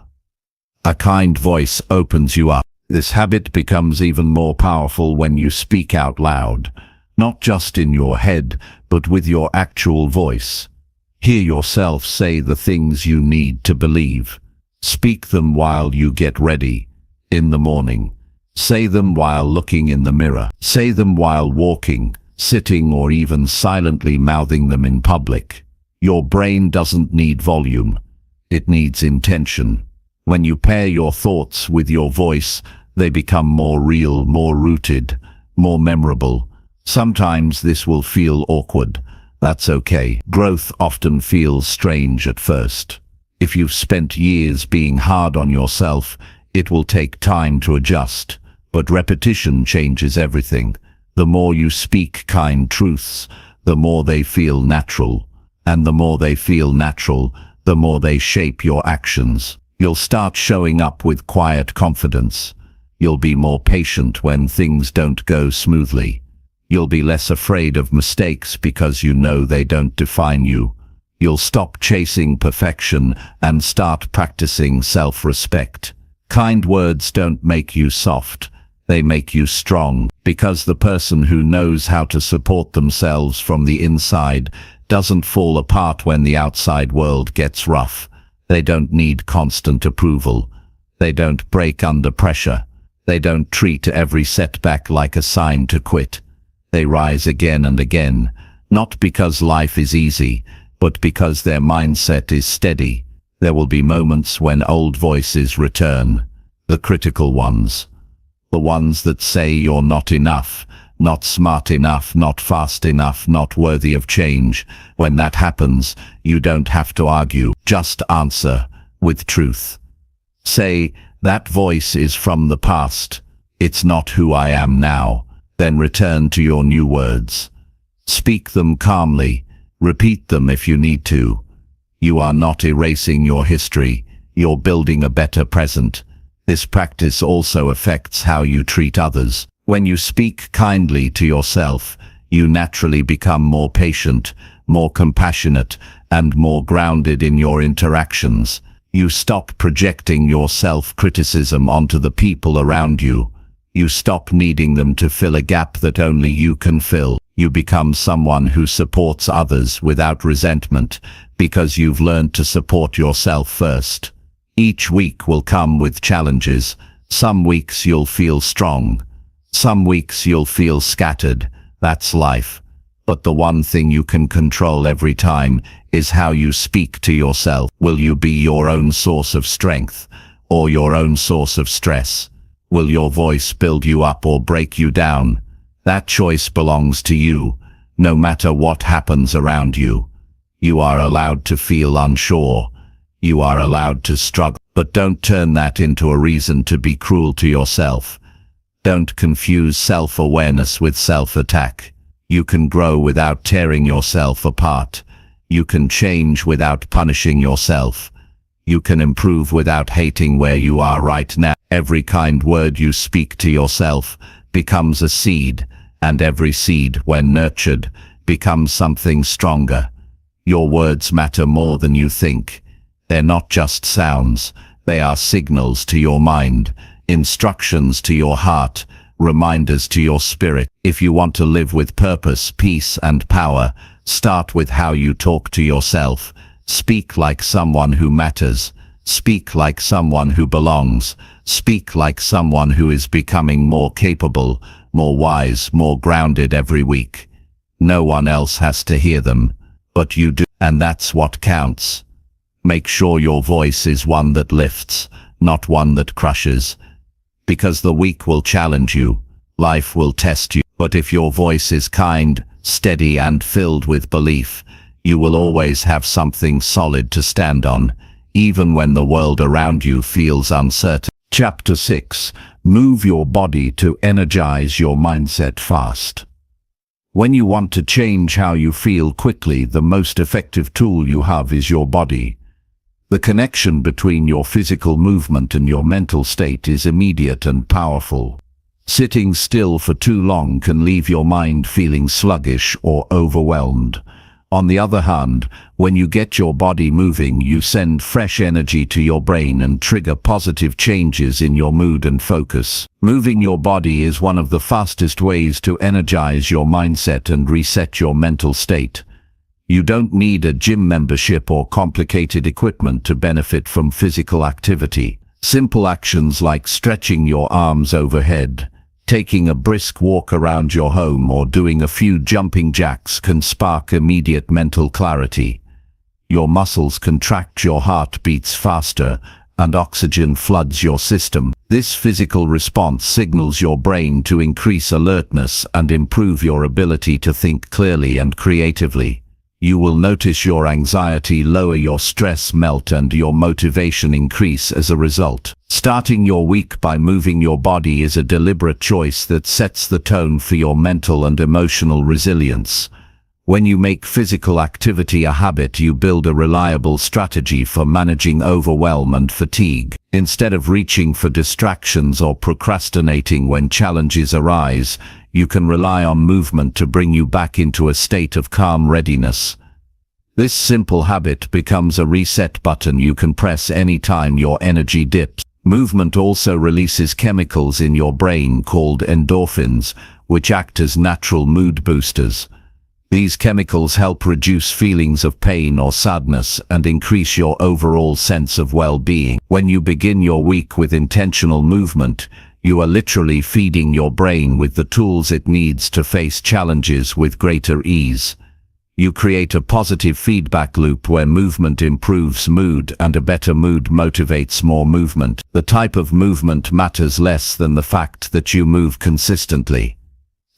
S1: A kind voice opens you up. This habit becomes even more powerful when you speak out loud, not just in your head, but with your actual voice. Hear yourself say the things you need to believe. Speak them while you get ready, in the morning. Say them while looking in the mirror. Say them while walking, sitting, or even silently mouthing them in public. Your brain doesn't need volume. It needs intention. When you pair your thoughts with your voice, they become more real, more rooted, more memorable. Sometimes this will feel awkward. That's okay. Growth often feels strange at first. If you've spent years being hard on yourself, it will take time to adjust. But repetition changes everything. The more you speak kind truths, the more they feel natural. And the more they feel natural, the more they shape your actions. You'll start showing up with quiet confidence. You'll be more patient when things don't go smoothly. You'll be less afraid of mistakes because you know they don't define you. You'll stop chasing perfection and start practicing self-respect. Kind words don't make you soft. They make you strong, because the person who knows how to support themselves from the inside doesn't fall apart when the outside world gets rough. They don't need constant approval. They don't break under pressure. They don't treat every setback like a sign to quit. They rise again and again, not because life is easy, but because their mindset is steady. There will be moments when old voices return, the critical ones. The ones that say you're not enough, not smart enough, not fast enough, not worthy of change. When that happens, you don't have to argue, just answer with truth. Say, "That voice is from the past. It's not who I am now." Then return to your new words. Speak them calmly. Repeat them if you need to. You are not erasing your history. You're building a better present. This practice also affects how you treat others. When you speak kindly to yourself, you naturally become more patient, more compassionate, and more grounded in your interactions. You stop projecting your self-criticism onto the people around you. You stop needing them to fill a gap that only you can fill. You become someone who supports others without resentment, because you've learned to support yourself first. Each week will come with challenges. Some weeks you'll feel strong. Some weeks you'll feel scattered. That's life. But the one thing you can control every time is how you speak to yourself. Will you be your own source of strength or your own source of stress? Will your voice build you up or break you down? That choice belongs to you, no matter what happens around you. You are allowed to feel unsure. You are allowed to struggle, but don't turn that into a reason to be cruel to yourself. Don't confuse self-awareness with self-attack. You can grow without tearing yourself apart. You can change without punishing yourself. You can improve without hating where you are right now. Every kind word you speak to yourself becomes a seed, and every seed, when nurtured, becomes something stronger. Your words matter more than you think. They're not just sounds. They are signals to your mind, instructions to your heart, reminders to your spirit. If you want to live with purpose, peace, and power, start with how you talk to yourself. Speak like someone who matters. Speak like someone who belongs. Speak like someone who is becoming more capable, more wise, more grounded every week. No one else has to hear them, but you do, and that's what counts. Make sure your voice is one that lifts, not one that crushes. Because the week will challenge you, life will test you, but if your voice is kind, steady and filled with belief, you will always have something solid to stand on, even when the world around you feels uncertain. Chapter 6. Move your body to energize your mindset fast. When you want to change how you feel quickly, the most effective tool you have is your body. The connection between your physical movement and your mental state is immediate and powerful. Sitting still for too long can leave your mind feeling sluggish or overwhelmed. On the other hand, when you get your body moving, you send fresh energy to your brain and trigger positive changes in your mood and focus. Moving your body is one of the fastest ways to energize your mindset and reset your mental state. You don't need a gym membership or complicated equipment to benefit from physical activity. Simple actions like stretching your arms overhead, taking a brisk walk around your home, or doing a few jumping jacks can spark immediate mental clarity. Your muscles contract, your heart beats faster, and oxygen floods your system. This physical response signals your brain to increase alertness and improve your ability to think clearly and creatively. You will notice your anxiety lower, your stress melt, and your motivation increase as a result. Starting your week by moving your body is a deliberate choice that sets the tone for your mental and emotional resilience. When you make physical activity a habit, you build a reliable strategy for managing overwhelm and fatigue. Instead of reaching for distractions or procrastinating when challenges arise, you can rely on movement to bring you back into a state of calm readiness. This simple habit becomes a reset button you can press anytime your energy dips. Movement also releases chemicals in your brain called endorphins, which act as natural mood boosters. These chemicals help reduce feelings of pain or sadness and increase your overall sense of well-being. When you begin your week with intentional movement, you are literally feeding your brain with the tools it needs to face challenges with greater ease. You create a positive feedback loop where movement improves mood and a better mood motivates more movement. The type of movement matters less than the fact that you move consistently.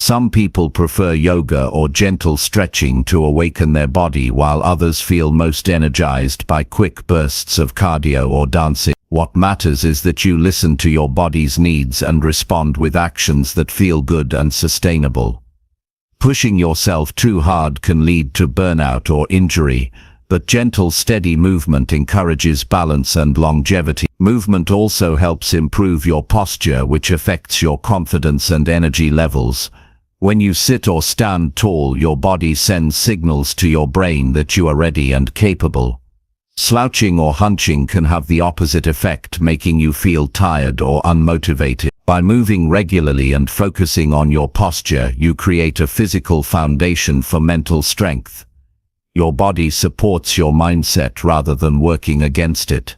S1: Some people prefer yoga or gentle stretching to awaken their body, while others feel most energized by quick bursts of cardio or dancing. What matters is that you listen to your body's needs and respond with actions that feel good and sustainable. Pushing yourself too hard can lead to burnout or injury, but gentle, steady movement encourages balance and longevity. Movement also helps improve your posture, which affects your confidence and energy levels. When you sit or stand tall, your body sends signals to your brain that you are ready and capable. Slouching or hunching can have the opposite effect, making you feel tired or unmotivated. By moving regularly and focusing on your posture, you create a physical foundation for mental strength. Your body supports your mindset rather than working against it.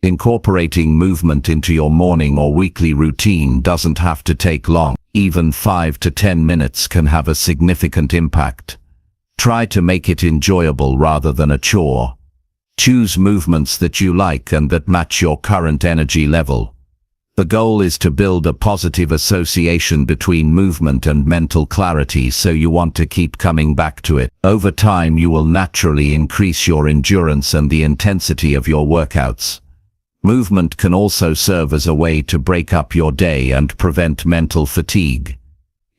S1: Incorporating movement into your morning or weekly routine doesn't have to take long. Even 5 to 10 minutes can have a significant impact. Try to make it enjoyable rather than a chore. Choose movements that you like and that match your current energy level. The goal is to build a positive association between movement and mental clarity, so you want to keep coming back to it. Over time, you will naturally increase your endurance and the intensity of your workouts. Movement can also serve as a way to break up your day and prevent mental fatigue.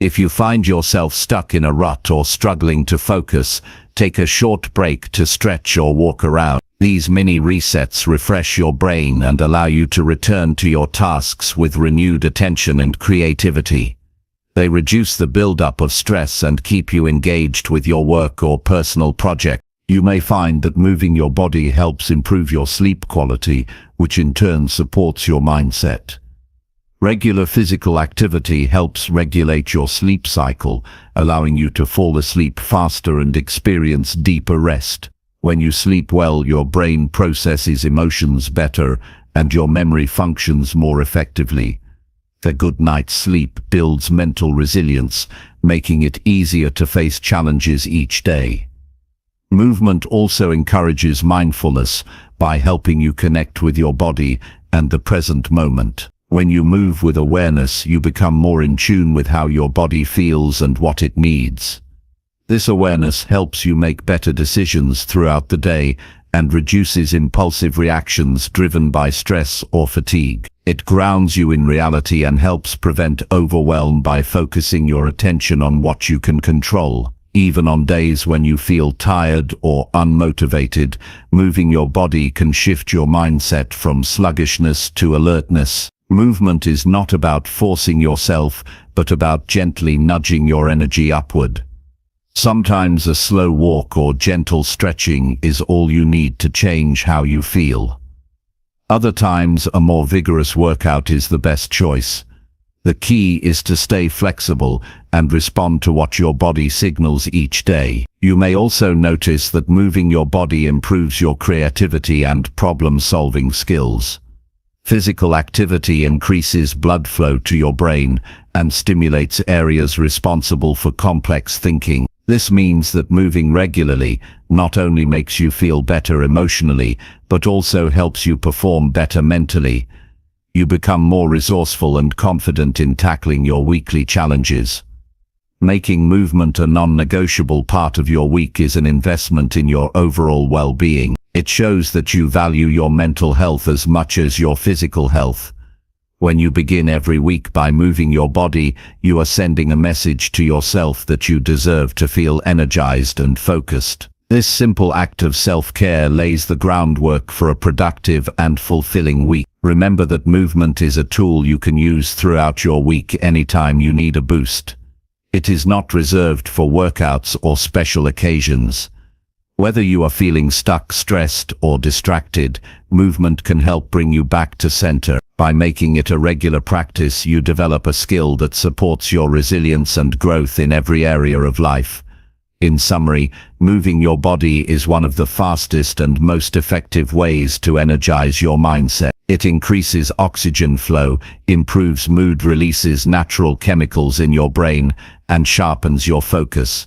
S1: If you find yourself stuck in a rut or struggling to focus, take a short break to stretch or walk around. These mini resets refresh your brain and allow you to return to your tasks with renewed attention and creativity. They reduce the buildup of stress and keep you engaged with your work or personal project. You may find that moving your body helps improve your sleep quality, which in turn supports your mindset. Regular physical activity helps regulate your sleep cycle, allowing you to fall asleep faster and experience deeper rest. When you sleep well, your brain processes emotions better and your memory functions more effectively. A good night's sleep builds mental resilience, making it easier to face challenges each day. Movement also encourages mindfulness by helping you connect with your body and the present moment. When you move with awareness, you become more in tune with how your body feels and what it needs. This awareness helps you make better decisions throughout the day and reduces impulsive reactions driven by stress or fatigue. It grounds you in reality and helps prevent overwhelm by focusing your attention on what you can control. Even on days when you feel tired or unmotivated, moving your body can shift your mindset from sluggishness to alertness. Movement is not about forcing yourself, but about gently nudging your energy upward. Sometimes a slow walk or gentle stretching is all you need to change how you feel. Other times, a more vigorous workout is the best choice. The key is to stay flexible and respond to what your body signals each day. You may also notice that moving your body improves your creativity and problem-solving skills. Physical activity increases blood flow to your brain and stimulates areas responsible for complex thinking. This means that moving regularly not only makes you feel better emotionally, but also helps you perform better mentally. You become more resourceful and confident in tackling your weekly challenges. Making movement a non-negotiable part of your week is an investment in your overall well-being. It shows that you value your mental health as much as your physical health. When you begin every week by moving your body, you are sending a message to yourself that you deserve to feel energized and focused. This simple act of self-care lays the groundwork for a productive and fulfilling week. Remember that movement is a tool you can use throughout your week anytime you need a boost. It is not reserved for workouts or special occasions. Whether you are feeling stuck, stressed, or distracted, movement can help bring you back to center. By making it a regular practice, you develop a skill that supports your resilience and growth in every area of life. In summary, moving your body is one of the fastest and most effective ways to energize your mindset. It increases oxygen flow, improves mood, releases natural chemicals in your brain, and sharpens your focus.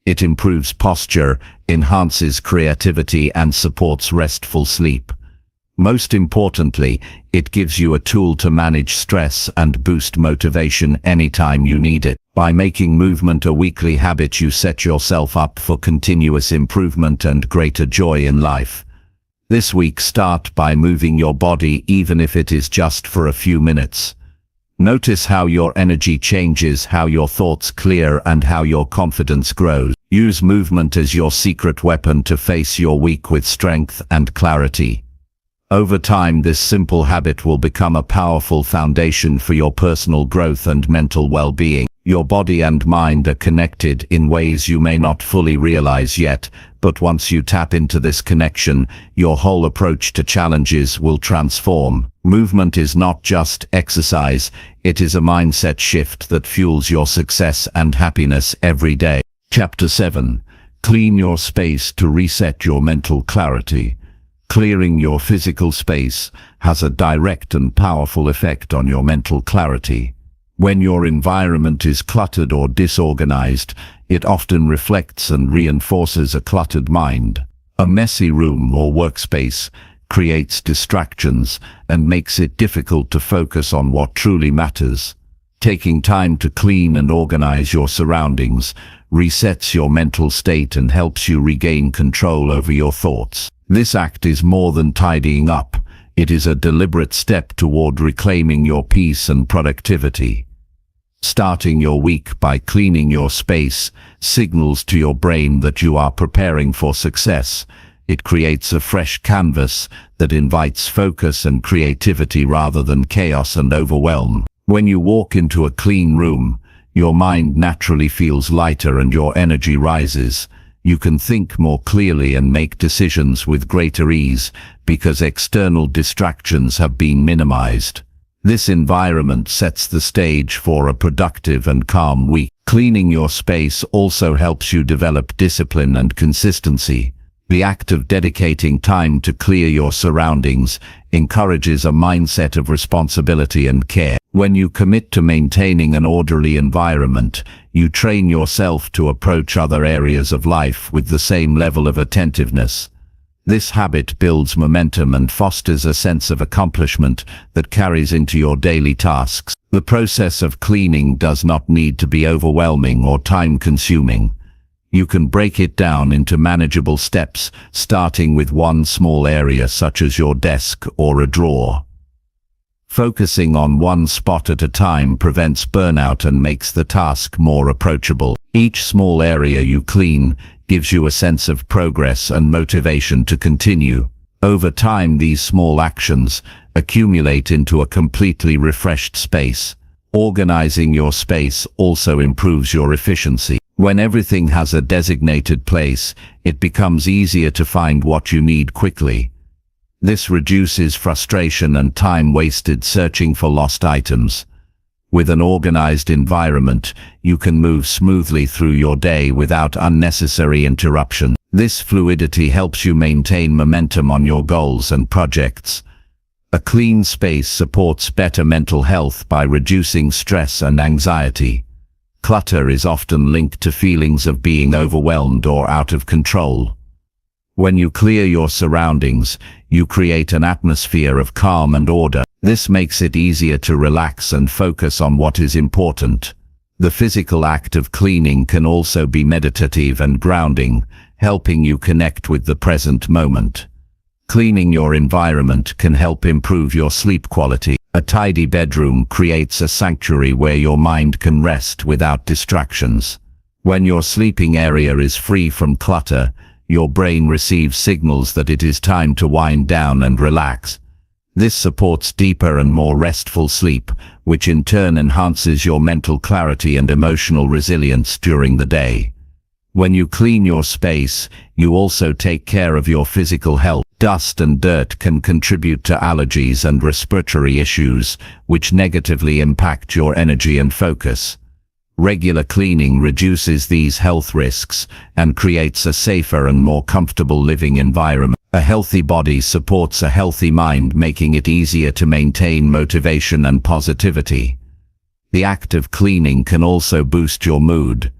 S1: It improves posture, enhances creativity, and supports restful sleep. Most importantly, it gives you a tool to manage stress and boost motivation anytime you need it. By making movement a weekly habit, you set yourself up for continuous improvement and greater joy in life. This week, start by moving your body, even if it is just for a few minutes. Notice how your energy changes, how your thoughts clear, and how your confidence grows. Use movement as your secret weapon to face your week with strength and clarity. Over time, this simple habit will become a powerful foundation for your personal growth and mental well-being. Your body and mind are connected in ways you may not fully realize yet, but once you tap into this connection, your whole approach to challenges will transform. Movement is not just exercise, it is a mindset shift that fuels your success and happiness every day. Chapter 7. Clean your space to reset your mental clarity. Clearing your physical space has a direct and powerful effect on your mental clarity. When your environment is cluttered or disorganized, it often reflects and reinforces a cluttered mind. A messy room or workspace creates distractions and makes it difficult to focus on what truly matters. Taking time to clean and organize your surroundings resets your mental state and helps you regain control over your thoughts. This act is more than tidying up. It is a deliberate step toward reclaiming your peace and productivity. Starting your week by cleaning your space signals to your brain that you are preparing for success. It creates a fresh canvas that invites focus and creativity rather than chaos and overwhelm. When you walk into a clean room, your mind naturally feels lighter and your energy rises. You can think more clearly and make decisions with greater ease because external distractions have been minimized. This environment sets the stage for a productive and calm week. Cleaning your space also helps you develop discipline and consistency. The act of dedicating time to clear your surroundings encourages a mindset of responsibility and care. When you commit to maintaining an orderly environment, you train yourself to approach other areas of life with the same level of attentiveness. This habit builds momentum and fosters a sense of accomplishment that carries into your daily tasks. The process of cleaning does not need to be overwhelming or time-consuming. You can break it down into manageable steps, starting with one small area such as your desk or a drawer. Focusing on one spot at a time prevents burnout and makes the task more approachable. Each small area you clean gives you a sense of progress and motivation to continue. Over time, these small actions accumulate into a completely refreshed space. Organizing your space also improves your efficiency. When everything has a designated place, it becomes easier to find what you need quickly. This reduces frustration and time wasted searching for lost items. With an organized environment, you can move smoothly through your day without unnecessary interruption. This fluidity helps you maintain momentum on your goals and projects. A clean space supports better mental health by reducing stress and anxiety. Clutter is often linked to feelings of being overwhelmed or out of control. When you clear your surroundings, you create an atmosphere of calm and order. This makes it easier to relax and focus on what is important. The physical act of cleaning can also be meditative and grounding, helping you connect with the present moment. Cleaning your environment can help improve your sleep quality. A tidy bedroom creates a sanctuary where your mind can rest without distractions. When your sleeping area is free from clutter, your brain receives signals that it is time to wind down and relax. This supports deeper and more restful sleep, which in turn enhances your mental clarity and emotional resilience during the day. When you clean your space, you also take care of your physical health. Dust and dirt can contribute to allergies and respiratory issues, which negatively impact your energy and focus. Regular cleaning reduces these health risks and creates a safer and more comfortable living environment. A healthy body supports a healthy mind, making it easier to maintain motivation and positivity. The act of cleaning can also boost your mood.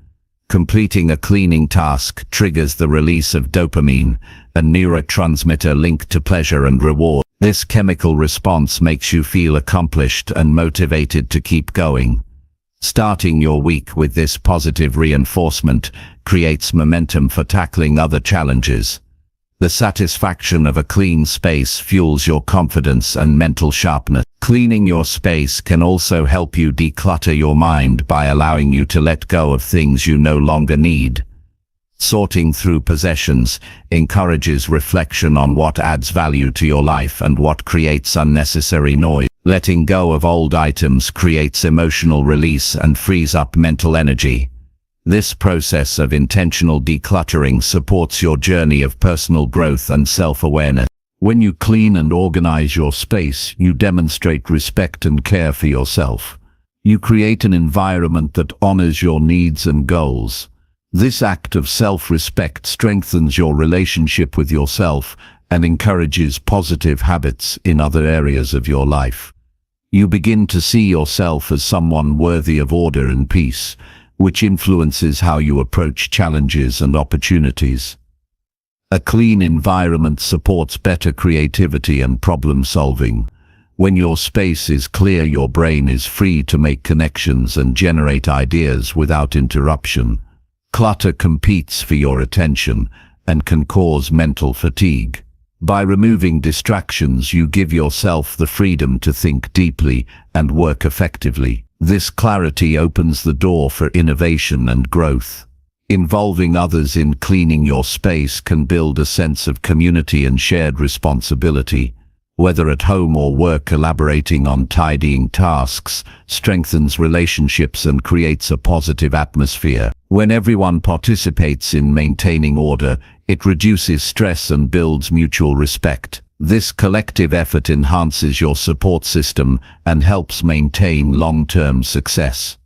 S1: Completing a cleaning task triggers the release of dopamine, a neurotransmitter linked to pleasure and reward. This chemical response makes you feel accomplished and motivated to keep going. Starting your week with this positive reinforcement creates momentum for tackling other challenges. The satisfaction of a clean space fuels your confidence and mental sharpness. Cleaning your space can also help you declutter your mind by allowing you to let go of things you no longer need. Sorting through possessions encourages reflection on what adds value to your life and what creates unnecessary noise. Letting go of old items creates emotional release and frees up mental energy. This process of intentional decluttering supports your journey of personal growth and self-awareness. When you clean and organize your space, you demonstrate respect and care for yourself. You create an environment that honors your needs and goals. This act of self-respect strengthens your relationship with yourself and encourages positive habits in other areas of your life. You begin to see yourself as someone worthy of order and peace, which influences how you approach challenges and opportunities. A clean environment supports better creativity and problem solving. When your space is clear, your brain is free to make connections and generate ideas without interruption. Clutter competes for your attention and can cause mental fatigue. By removing distractions, you give yourself the freedom to think deeply and work effectively. This clarity opens the door for innovation and growth. Involving others in cleaning your space can build a sense of community and shared responsibility. Whether at home or work, collaborating on tidying tasks strengthens relationships and creates a positive atmosphere. When everyone participates in maintaining order, it reduces stress and builds mutual respect. This collective effort enhances your support system and helps maintain long-term success.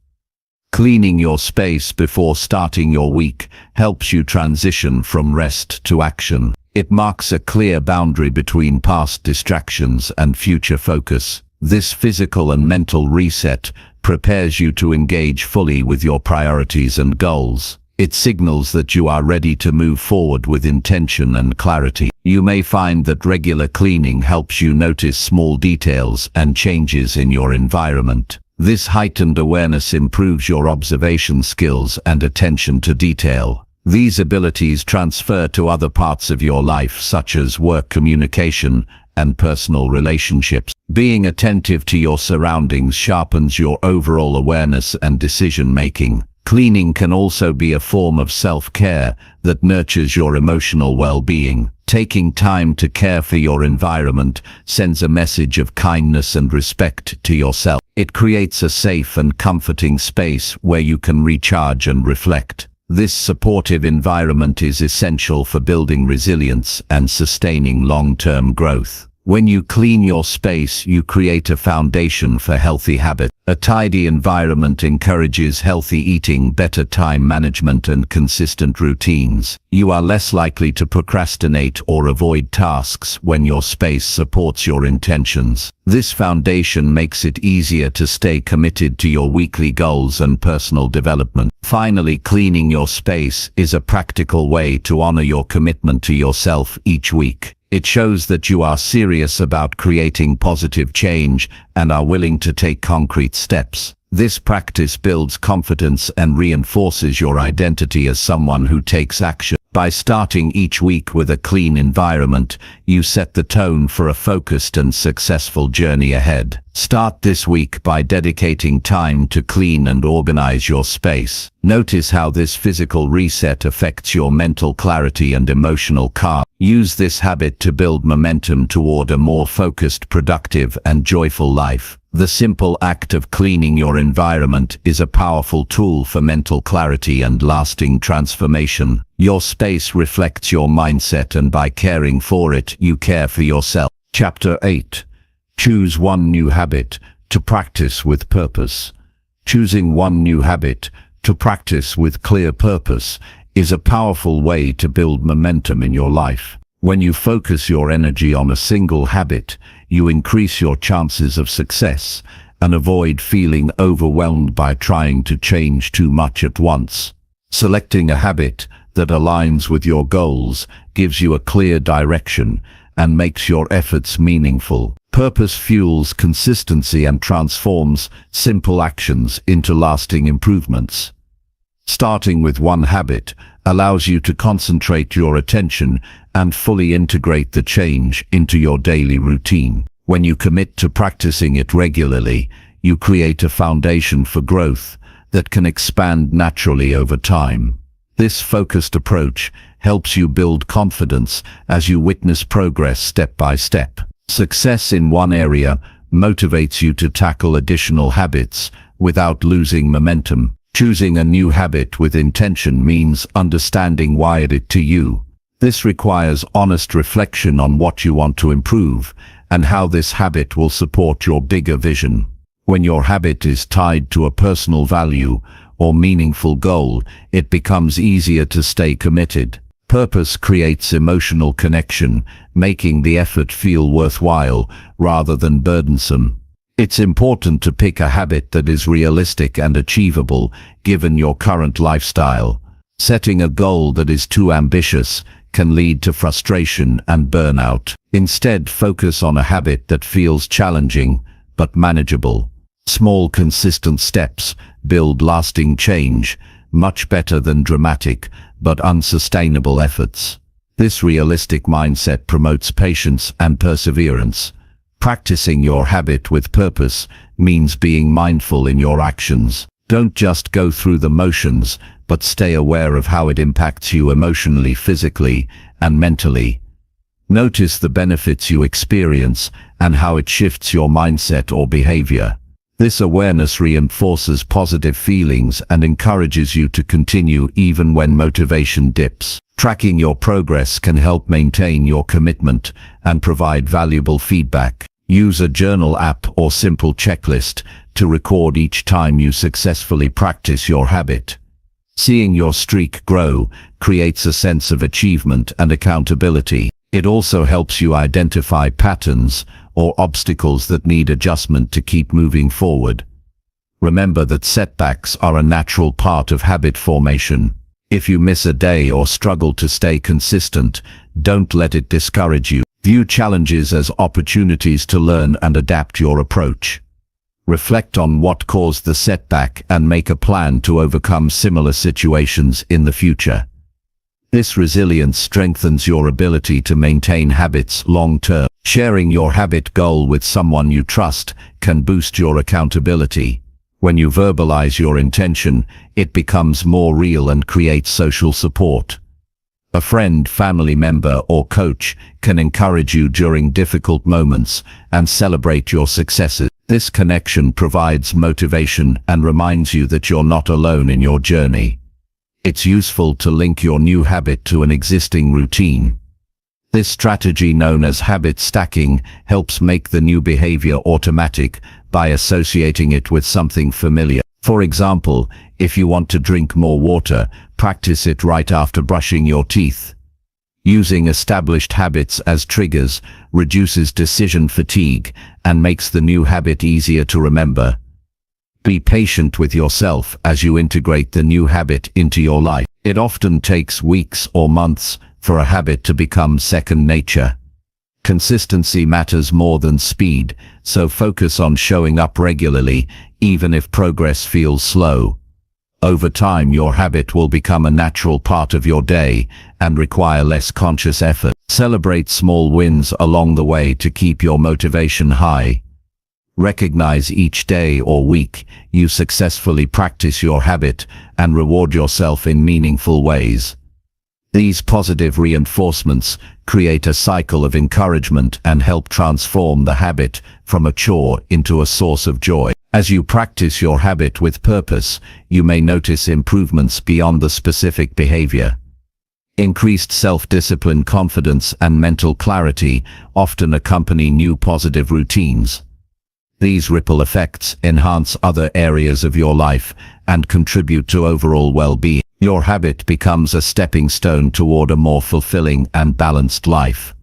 S1: Cleaning your space before starting your week helps you transition from rest to action. It marks a clear boundary between past distractions and future focus. This physical and mental reset prepares you to engage fully with your priorities and goals. It signals that you are ready to move forward with intention and clarity. You may find that regular cleaning helps you notice small details and changes in your environment. This heightened awareness improves your observation skills and attention to detail. These abilities transfer to other parts of your life, such as work, communication, and personal relationships. Being attentive to your surroundings sharpens your overall awareness and decision-making. Cleaning can also be a form of self-care that nurtures your emotional well-being. Taking time to care for your environment sends a message of kindness and respect to yourself. It creates a safe and comforting space where you can recharge and reflect. This supportive environment is essential for building resilience and sustaining long-term growth. When you clean your space, you create a foundation for healthy habits. A tidy environment encourages healthy eating, better time management, and consistent routines. You are less likely to procrastinate or avoid tasks when your space supports your intentions. This foundation makes it easier to stay committed to your weekly goals and personal development. Finally, cleaning your space is a practical way to honor your commitment to yourself each week. It shows that you are serious about creating positive change and are willing to take concrete steps. This practice builds confidence and reinforces your identity as someone who takes action. By starting each week with a clean environment, you set the tone for a focused and successful journey ahead. Start this week by dedicating time to clean and organize your space. Notice how this physical reset affects your mental clarity and emotional calm. Use this habit to build momentum toward a more focused, productive, and joyful life. The simple act of cleaning your environment is a powerful tool for mental clarity and lasting transformation. Your space reflects your mindset, and by caring for it, you care for yourself. Chapter 8. Choose one new habit to practice with purpose. Choosing one new habit to practice with clear purpose is a powerful way to build momentum in your life. When you focus your energy on a single habit, you increase your chances of success and avoid feeling overwhelmed by trying to change too much at once. Selecting a habit that aligns with your goals gives you a clear direction and makes your efforts meaningful. Purpose fuels consistency and transforms simple actions into lasting improvements. Starting with one habit allows you to concentrate your attention and fully integrate the change into your daily routine. When you commit to practicing it regularly, you create a foundation for growth that can expand naturally over time. This focused approach helps you build confidence as you witness progress step by step. Success in one area motivates you to tackle additional habits without losing momentum. Choosing a new habit with intention means understanding why it is to you. This requires honest reflection on what you want to improve and how this habit will support your bigger vision. When your habit is tied to a personal value or meaningful goal, it becomes easier to stay committed. Purpose creates emotional connection, making the effort feel worthwhile rather than burdensome. It's important to pick a habit that is realistic and achievable given your current lifestyle. Setting a goal that is too ambitious can lead to frustration and burnout. Instead, focus on a habit that feels challenging but manageable. Small, consistent steps build lasting change, much better than dramatic but unsustainable efforts. This realistic mindset promotes patience and perseverance. Practicing your habit with purpose means being mindful in your actions. Don't just go through the motions, but stay aware of how it impacts you emotionally, physically, and mentally. Notice the benefits you experience and how it shifts your mindset or behavior. This awareness reinforces positive feelings and encourages you to continue even when motivation dips. Tracking your progress can help maintain your commitment and provide valuable feedback. Use a journal app or simple checklist to record each time you successfully practice your habit. Seeing your streak grow creates a sense of achievement and accountability. It also helps you identify patterns or obstacles that need adjustment to keep moving forward. Remember that setbacks are a natural part of habit formation. If you miss a day or struggle to stay consistent, don't let it discourage you. View challenges as opportunities to learn and adapt your approach. Reflect on what caused the setback and make a plan to overcome similar situations in the future. This resilience strengthens your ability to maintain habits long-term. Sharing your habit goal with someone you trust can boost your accountability. When you verbalize your intention, it becomes more real and creates social support. A friend, family member, or coach can encourage you during difficult moments and celebrate your successes. This connection provides motivation and reminds you that you're not alone in your journey. It's useful to link your new habit to an existing routine. This strategy, known as habit stacking, helps make the new behavior automatic by associating it with something familiar. For example, if you want to drink more water, practice it right after brushing your teeth. Using established habits as triggers reduces decision fatigue and makes the new habit easier to remember. Be patient with yourself as you integrate the new habit into your life. It often takes weeks or months for a habit to become second nature. Consistency matters more than speed, so focus on showing up regularly, even if progress feels slow. Over time, your habit will become a natural part of your day and require less conscious effort. Celebrate small wins along the way to keep your motivation high. Recognize each day or week you successfully practice your habit and reward yourself in meaningful ways. These positive reinforcements create a cycle of encouragement and help transform the habit from a chore into a source of joy. As you practice your habit with purpose, you may notice improvements beyond the specific behavior. Increased self-discipline, confidence, and mental clarity often accompany new positive routines. These ripple effects enhance other areas of your life and contribute to overall well-being. Your habit becomes a stepping stone toward a more fulfilling and balanced life.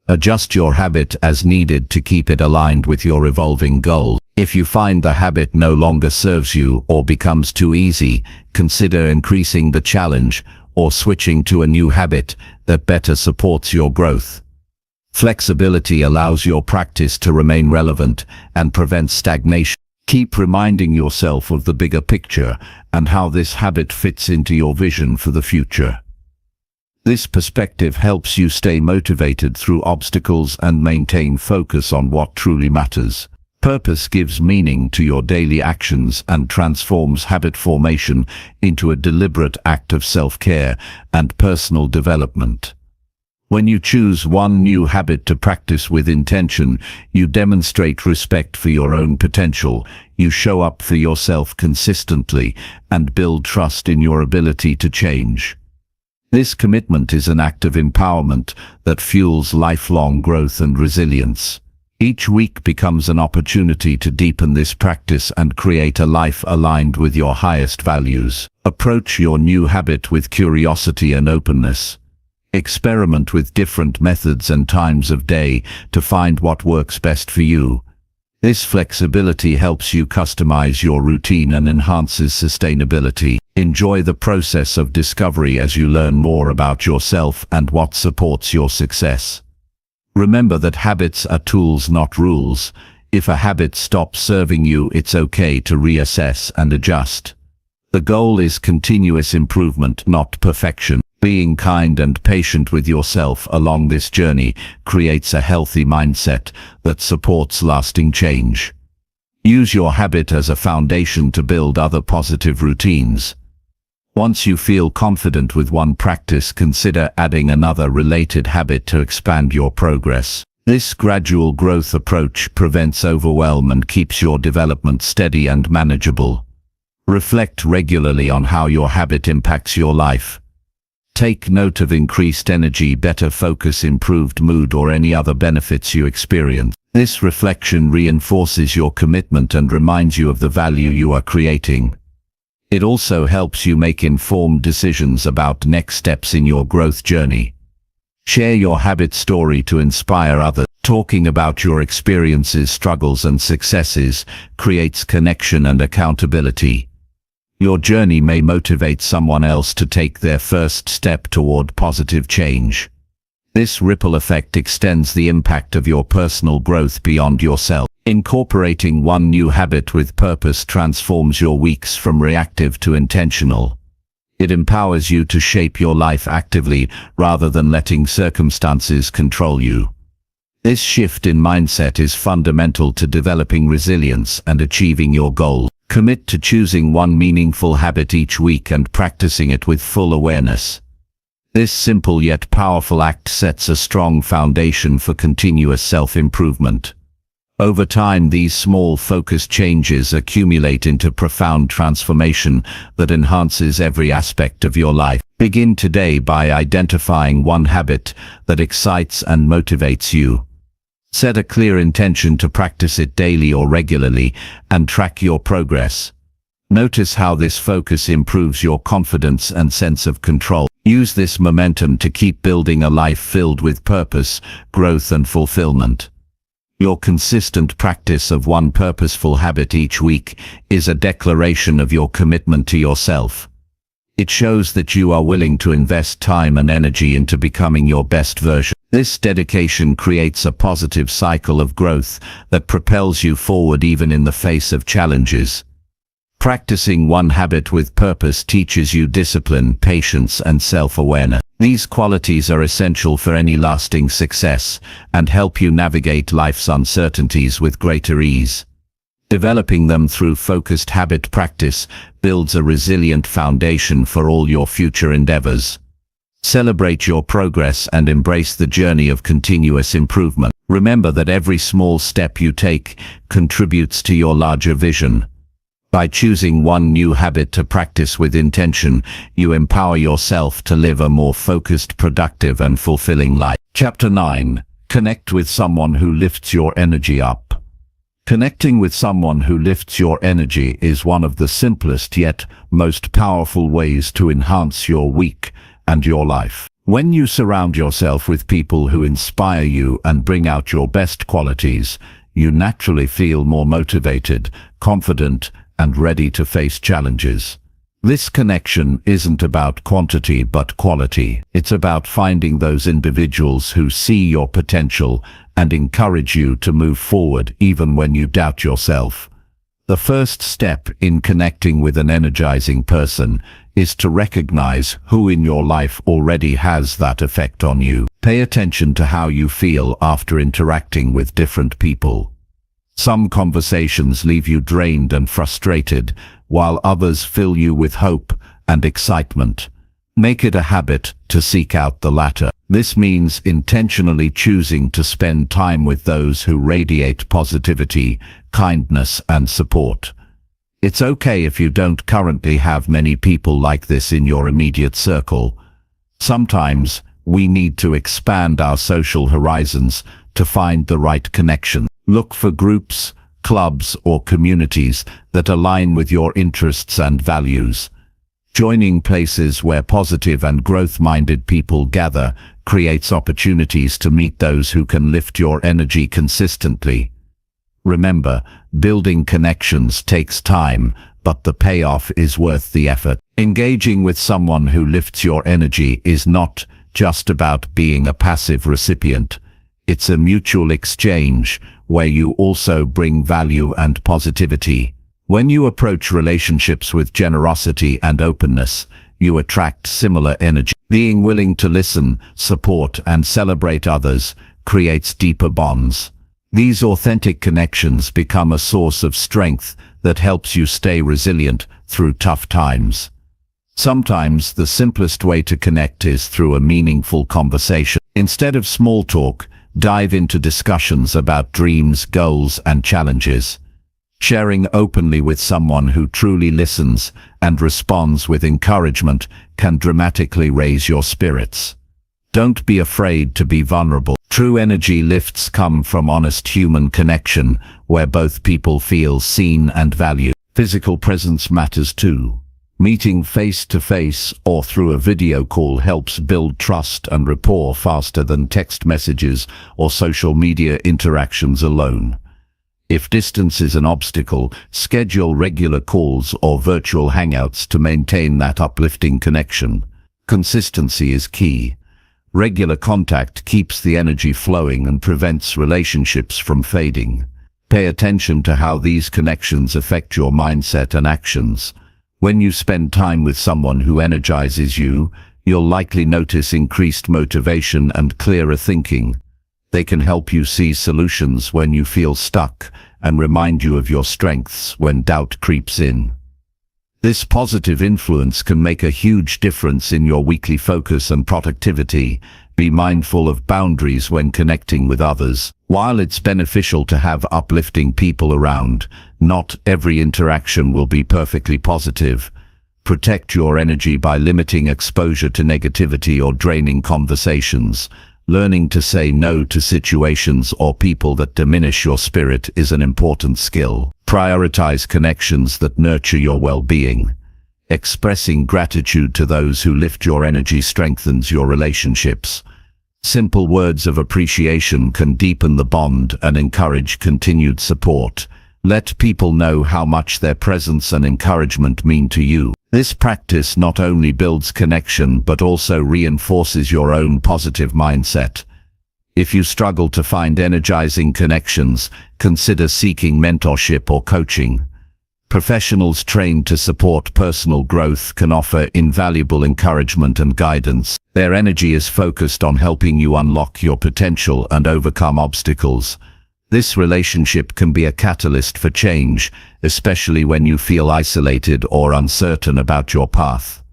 S1: Adjust your habit as needed to keep it aligned with your evolving goals. If you find the habit no longer serves you or becomes too easy, consider increasing the challenge or switching to a new habit that better supports your growth. Flexibility allows your practice to remain relevant and prevents stagnation. Keep reminding yourself of the bigger picture and how this habit fits into your vision for the future. This perspective helps you stay motivated through obstacles and maintain focus on what truly matters. Purpose gives meaning to your daily actions and transforms habit formation into a deliberate act of self-care and personal development. When you choose one new habit to practice with intention, you demonstrate respect for your own potential, you show up for yourself consistently, and build trust in your ability to change. This commitment is an act of empowerment that fuels lifelong growth and resilience. Each week becomes an opportunity to deepen this practice and create a life aligned with your highest values. Approach your new habit with curiosity and openness. Experiment with different methods and times of day to find what works best for you. This flexibility helps you customize your routine and enhances sustainability. Enjoy the process of discovery as you learn more about yourself and what supports your success. Remember that habits are tools, not rules. If a habit stops serving you, it's okay to reassess and adjust. The goal is continuous improvement, not perfection. Being kind and patient with yourself along this journey creates a healthy mindset that supports lasting change. Use your habit as a foundation to build other positive routines. Once you feel confident with one practice, consider adding another related habit to expand your progress. This gradual growth approach prevents overwhelm and keeps your development steady and manageable. Reflect regularly on how your habit impacts your life. Take note of increased energy, better focus, improved mood, or any other benefits you experience. This reflection reinforces your commitment and reminds you of the value you are creating. It also helps you make informed decisions about next steps in your growth journey. Share your habit story to inspire others. Talking about your experiences, struggles, and successes creates connection and accountability. Your journey may motivate someone else to take their first step toward positive change. This ripple effect extends the impact of your personal growth beyond yourself. Incorporating one new habit with purpose transforms your weeks from reactive to intentional. It empowers you to shape your life actively rather than letting circumstances control you. This shift in mindset is fundamental to developing resilience and achieving your goals. Commit to choosing one meaningful habit each week and practicing it with full awareness. This simple yet powerful act sets a strong foundation for continuous self-improvement. Over time, these small, focused changes accumulate into profound transformation that enhances every aspect of your life. Begin today by identifying one habit that excites and motivates you. Set a clear intention to practice it daily or regularly and track your progress. Notice how this focus improves your confidence and sense of control. Use this momentum to keep building a life filled with purpose, growth, and fulfillment. Your consistent practice of one purposeful habit each week is a declaration of your commitment to yourself. It shows that you are willing to invest time and energy into becoming your best version. This dedication creates a positive cycle of growth that propels you forward even in the face of challenges. Practicing one habit with purpose teaches you discipline, patience, and self-awareness. These qualities are essential for any lasting success and help you navigate life's uncertainties with greater ease. Developing them through focused habit practice builds a resilient foundation for all your future endeavors. Celebrate your progress and embrace the journey of continuous improvement. Remember that every small step you take contributes to your larger vision. By choosing one new habit to practice with intention, you empower yourself to live a more focused, productive, and fulfilling life. Chapter 9. Connect with someone who lifts your energy up. Connecting with someone who lifts your energy is one of the simplest yet most powerful ways to enhance your week and your life. When you surround yourself with people who inspire you and bring out your best qualities, you naturally feel more motivated, confident, and ready to face challenges. This connection isn't about quantity but quality. It's about finding those individuals who see your potential and encourage you to move forward even when you doubt yourself. The first step in connecting with an energizing person is to recognize who in your life already has that effect on you. Pay attention to how you feel after interacting with different people. Some conversations leave you drained and frustrated, while others fill you with hope and excitement. Make it a habit to seek out the latter. This means intentionally choosing to spend time with those who radiate positivity, kindness, and support. It's okay if you don't currently have many people like this in your immediate circle. Sometimes we need to expand our social horizons to find the right connection. Look for groups, clubs, or communities that align with your interests and values. Joining places where positive and growth-minded people gather creates opportunities to meet those who can lift your energy consistently. Remember, building connections takes time, but the payoff is worth the effort. Engaging with someone who lifts your energy is not just about being a passive recipient. It's a mutual exchange where you also bring value and positivity. When you approach relationships with generosity and openness, you attract similar energy. Being willing to listen, support, and celebrate others creates deeper bonds. These authentic connections become a source of strength that helps you stay resilient through tough times. Sometimes the simplest way to connect is through a meaningful conversation. Instead of small talk, dive into discussions about dreams, goals, and challenges. Sharing openly with someone who truly listens and responds with encouragement can dramatically raise your spirits. Don't be afraid to be vulnerable. True energy lifts come from honest human connection, where both people feel seen and valued. Physical presence matters too. Meeting face to face or through a video call helps build trust and rapport faster than text messages or social media interactions alone. If distance is an obstacle, schedule regular calls or virtual hangouts to maintain that uplifting connection. Consistency is key. Regular contact keeps the energy flowing and prevents relationships from fading. Pay attention to how these connections affect your mindset and actions. When you spend time with someone who energizes you, you'll likely notice increased motivation and clearer thinking. They can help you see solutions when you feel stuck and remind you of your strengths when doubt creeps in. This positive influence can make a huge difference in your weekly focus and productivity. Be mindful of boundaries when connecting with others. While it's beneficial to have uplifting people around, not every interaction will be perfectly positive. Protect your energy by limiting exposure to negativity or draining conversations. Learning to say no to situations or people that diminish your spirit is an important skill. Prioritize connections that nurture your well-being. Expressing gratitude to those who lift your energy strengthens your relationships. Simple words of appreciation can deepen the bond and encourage continued support. Let people know how much their presence and encouragement mean to you. This practice not only builds connection but also reinforces your own positive mindset. If you struggle to find energizing connections, consider seeking mentorship or coaching. Professionals trained to support personal growth can offer invaluable encouragement and guidance. Their energy is focused on helping you unlock your potential and overcome obstacles. This relationship can be a catalyst for change, especially when you feel isolated or uncertain about your path.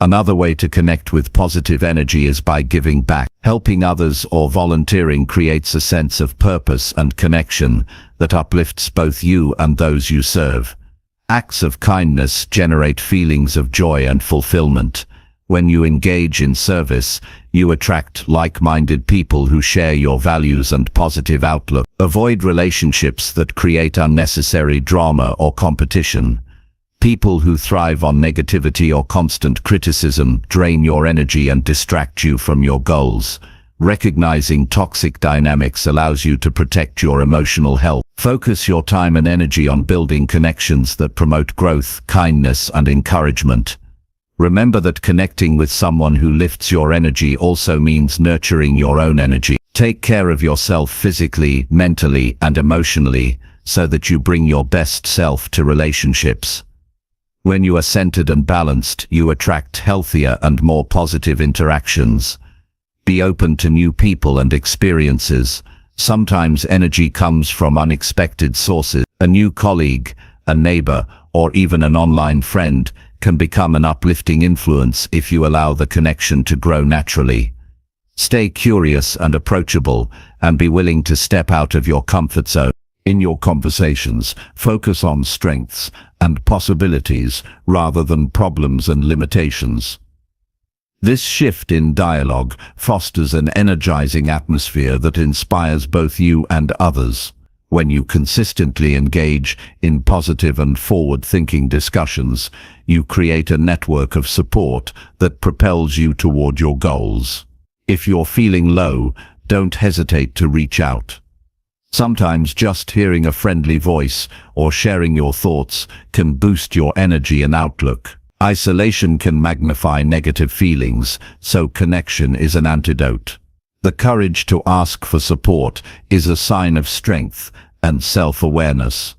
S1: Another way to connect with positive energy is by giving back. Helping others or volunteering creates a sense of purpose and connection that uplifts both you and those you serve. Acts of kindness generate feelings of joy and fulfillment. When you engage in service, you attract like-minded people who share your values and positive outlook. Avoid relationships that create unnecessary drama or competition. People who thrive on negativity or constant criticism drain your energy and distract you from your goals. Recognizing toxic dynamics allows you to protect your emotional health. Focus your time and energy on building connections that promote growth, kindness, and encouragement. Remember that connecting with someone who lifts your energy also means nurturing your own energy. Take care of yourself physically, mentally, and emotionally so that you bring your best self to relationships. When you are centered and balanced, you attract healthier and more positive interactions. Be open to new people and experiences. Sometimes energy comes from unexpected sources. A new colleague, a neighbor, or even an online friend can become an uplifting influence if you allow the connection to grow naturally. Stay curious and approachable, and be willing to step out of your comfort zone. In your conversations, focus on strengths and possibilities rather than problems and limitations. This shift in dialogue fosters an energizing atmosphere that inspires both you and others. When you consistently engage in positive and forward-thinking discussions, you create a network of support that propels you toward your goals. If you're feeling low, don't hesitate to reach out. Sometimes just hearing a friendly voice or sharing your thoughts can boost your energy and outlook. Isolation can magnify negative feelings, so connection is an antidote. The courage to ask for support is a sign of strength and self-awareness.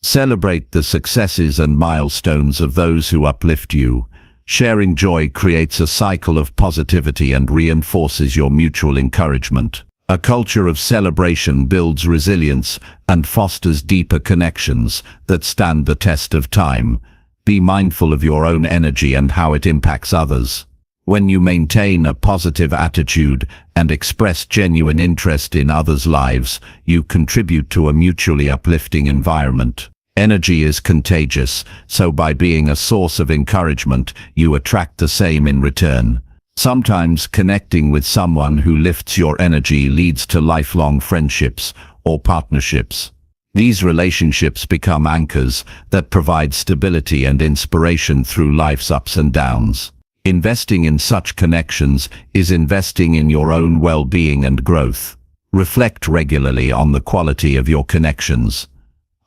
S1: Celebrate the successes and milestones of those who uplift you. Sharing joy creates a cycle of positivity and reinforces your mutual encouragement. A culture of celebration builds resilience and fosters deeper connections that stand the test of time. Be mindful of your own energy and how it impacts others. When you maintain a positive attitude and express genuine interest in others' lives, you contribute to a mutually uplifting environment. Energy is contagious, so by being a source of encouragement, you attract the same in return. Sometimes connecting with someone who lifts your energy leads to lifelong friendships or partnerships. These relationships become anchors that provide stability and inspiration through life's ups and downs. Investing in such connections is investing in your own well-being and growth. Reflect regularly on the quality of your connections.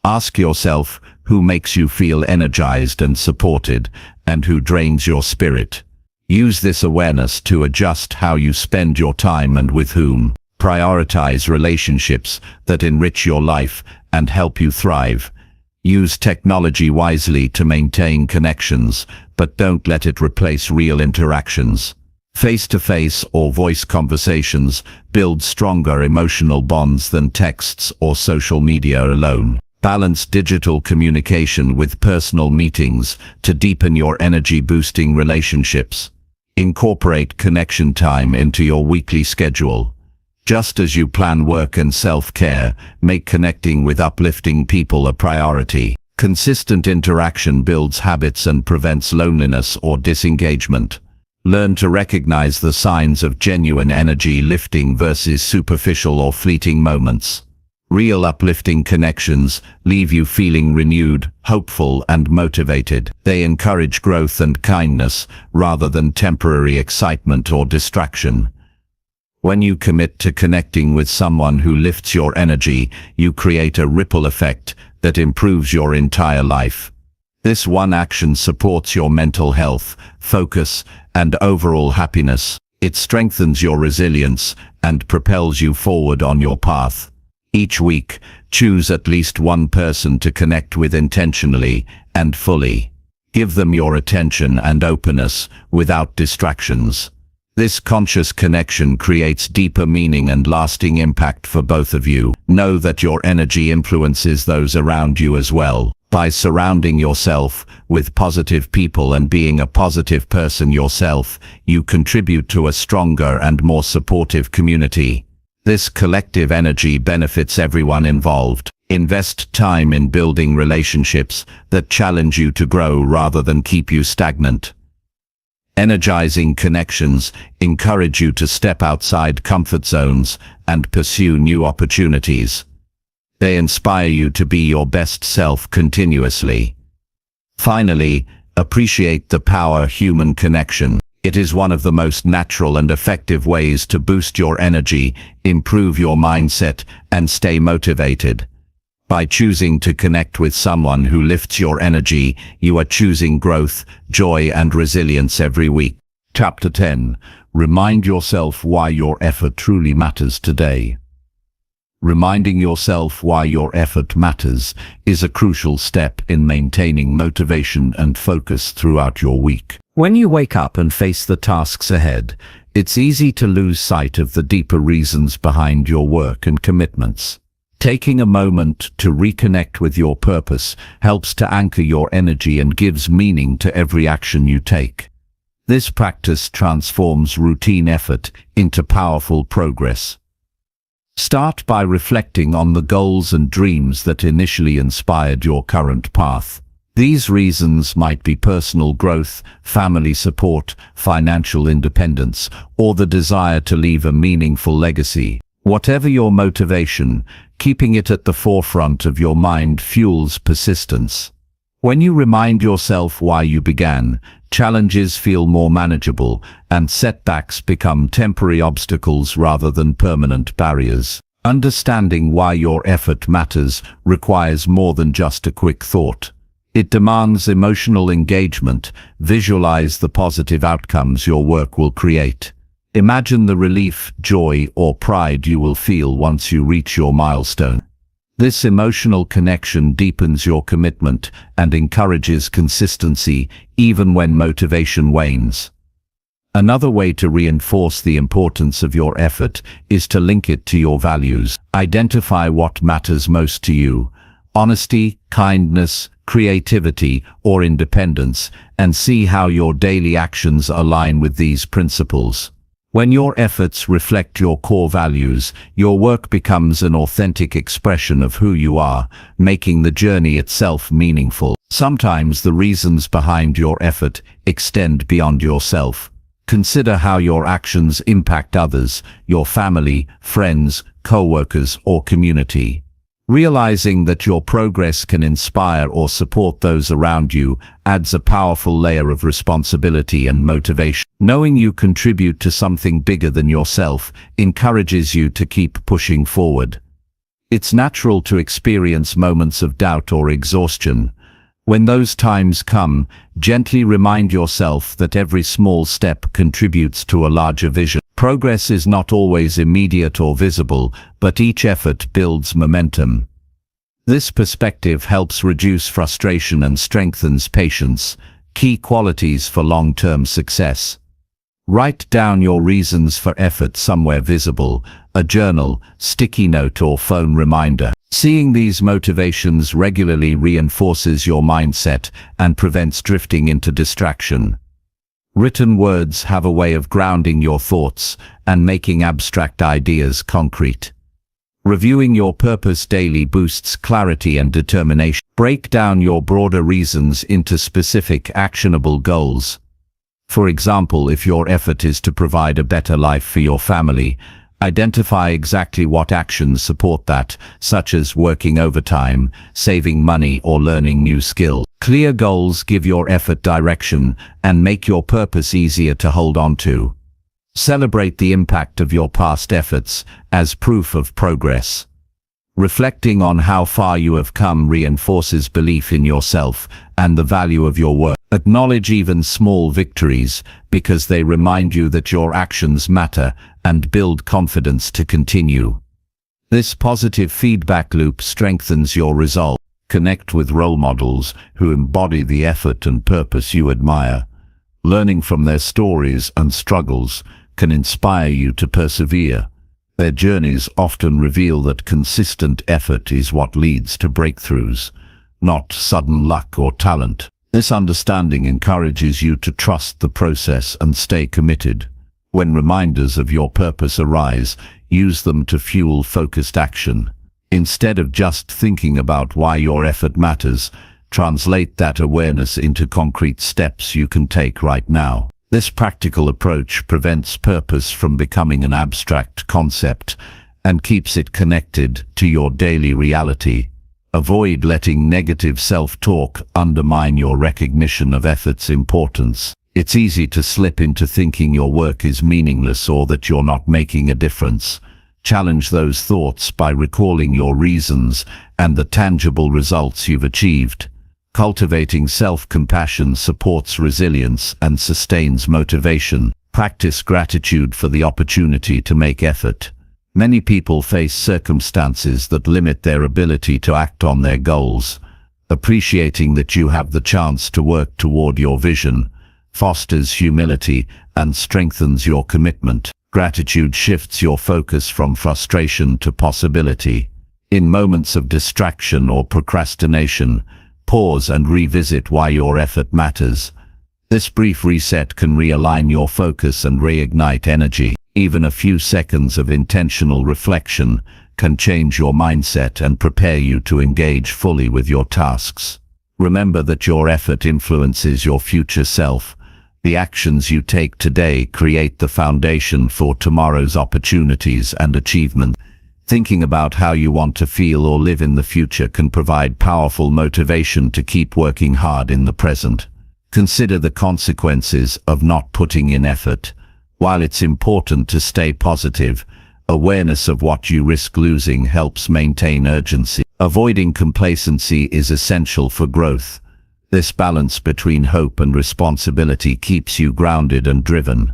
S1: Ask yourself who makes you feel energized and supported, and who drains your spirit. Use this awareness to adjust how you spend your time and with whom. Prioritize relationships that enrich your life and help you thrive. Use technology wisely to maintain connections, but don't let it replace real interactions. Face-to-face or voice conversations build stronger emotional bonds than texts or social media alone. Balance digital communication with personal meetings to deepen your energy-boosting relationships. Incorporate connection time into your weekly schedule. Just as you plan work and self-care, make connecting with uplifting people a priority. Consistent interaction builds habits and prevents loneliness or disengagement. Learn to recognize the signs of genuine energy lifting versus superficial or fleeting moments. Real uplifting connections leave you feeling renewed, hopeful, and motivated. They encourage growth and kindness rather than temporary excitement or distraction. When you commit to connecting with someone who lifts your energy, you create a ripple effect that improves your entire life. This one action supports your mental health, focus, and overall happiness. It strengthens your resilience and propels you forward on your path. Each week, choose at least one person to connect with intentionally and fully. Give them your attention and openness without distractions. This conscious connection creates deeper meaning and lasting impact for both of you. Know that your energy influences those around you as well. By surrounding yourself with positive people and being a positive person yourself, you contribute to a stronger and more supportive community. This collective energy benefits everyone involved. Invest time in building relationships that challenge you to grow rather than keep you stagnant. Energizing connections encourage you to step outside comfort zones and pursue new opportunities. They inspire you to be your best self continuously. Finally, appreciate the power of human connection. It is one of the most natural and effective ways to boost your energy, improve your mindset, and stay motivated. By choosing to connect with someone who lifts your energy, you are choosing growth, joy, and resilience every week. Chapter 10. Remind yourself why your effort truly matters today. Reminding yourself why your effort matters is a crucial step in maintaining motivation and focus throughout your week. When you wake up and face the tasks ahead, it's easy to lose sight of the deeper reasons behind your work and commitments. Taking a moment to reconnect with your purpose helps to anchor your energy and gives meaning to every action you take. This practice transforms routine effort into powerful progress. Start by reflecting on the goals and dreams that initially inspired your current path. These reasons might be personal growth, family support, financial independence, or the desire to leave a meaningful legacy. Whatever your motivation, keeping it at the forefront of your mind fuels persistence. When you remind yourself why you began, challenges feel more manageable and setbacks become temporary obstacles rather than permanent barriers. Understanding why your effort matters requires more than just a quick thought. It demands emotional engagement. Visualize the positive outcomes your work will create. Imagine the relief, joy, or pride you will feel once you reach your milestone. This emotional connection deepens your commitment and encourages consistency even when motivation wanes. Another way to reinforce the importance of your effort is to link it to your values. Identify what matters most to you: honesty, kindness, creativity, or independence, and see how your daily actions align with these principles. When your efforts reflect your core values, your work becomes an authentic expression of who you are, making the journey itself meaningful. Sometimes the reasons behind your effort extend beyond yourself. Consider how your actions impact others, your family, friends, co-workers, or community. Realizing that your progress can inspire or support those around you adds a powerful layer of responsibility and motivation. Knowing you contribute to something bigger than yourself encourages you to keep pushing forward. It's natural to experience moments of doubt or exhaustion. When those times come, gently remind yourself that every small step contributes to a larger vision. Progress is not always immediate or visible, but each effort builds momentum. This perspective helps reduce frustration and strengthens patience, key qualities for long-term success. Write down your reasons for effort somewhere visible, a journal, sticky note, or phone reminder. Seeing these motivations regularly reinforces your mindset and prevents drifting into distraction. Written words have a way of grounding your thoughts and making abstract ideas concrete. Reviewing your purpose daily boosts clarity and determination. Break down your broader reasons into specific, actionable goals. For example, if your effort is to provide a better life for your family, identify exactly what actions support that, such as working overtime, saving money, or learning new skills. Clear goals give your effort direction and make your purpose easier to hold on to. Celebrate the impact of your past efforts as proof of progress. Reflecting on how far you have come reinforces belief in yourself and the value of your work. Acknowledge even small victories because they remind you that your actions matter and build confidence to continue. This positive feedback loop strengthens your resolve. Connect with role models who embody the effort and purpose you admire. Learning from their stories and struggles can inspire you to persevere. Their journeys often reveal that consistent effort is what leads to breakthroughs, not sudden luck or talent. This understanding encourages you to trust the process and stay committed. When reminders of your purpose arise, use them to fuel focused action. Instead of just thinking about why your effort matters, translate that awareness into concrete steps you can take right now. This practical approach prevents purpose from becoming an abstract concept and keeps it connected to your daily reality. Avoid letting negative self-talk undermine your recognition of effort's importance. It's easy to slip into thinking your work is meaningless or that you're not making a difference. Challenge those thoughts by recalling your reasons and the tangible results you've achieved. Cultivating self-compassion supports resilience and sustains motivation. Practice gratitude for the opportunity to make effort. Many people face circumstances that limit their ability to act on their goals. Appreciating that you have the chance to work toward your vision fosters humility and strengthens your commitment. Gratitude shifts your focus from frustration to possibility. In moments of distraction or procrastination, pause and revisit why your effort matters. This brief reset can realign your focus and reignite energy. Even a few seconds of intentional reflection can change your mindset and prepare you to engage fully with your tasks. Remember that your effort influences your future self. The actions you take today create the foundation for tomorrow's opportunities and achievement. Thinking about how you want to feel or live in the future can provide powerful motivation to keep working hard in the present. Consider the consequences of not putting in effort. While it's important to stay positive, awareness of what you risk losing helps maintain urgency. Avoiding complacency is essential for growth. This balance between hope and responsibility keeps you grounded and driven.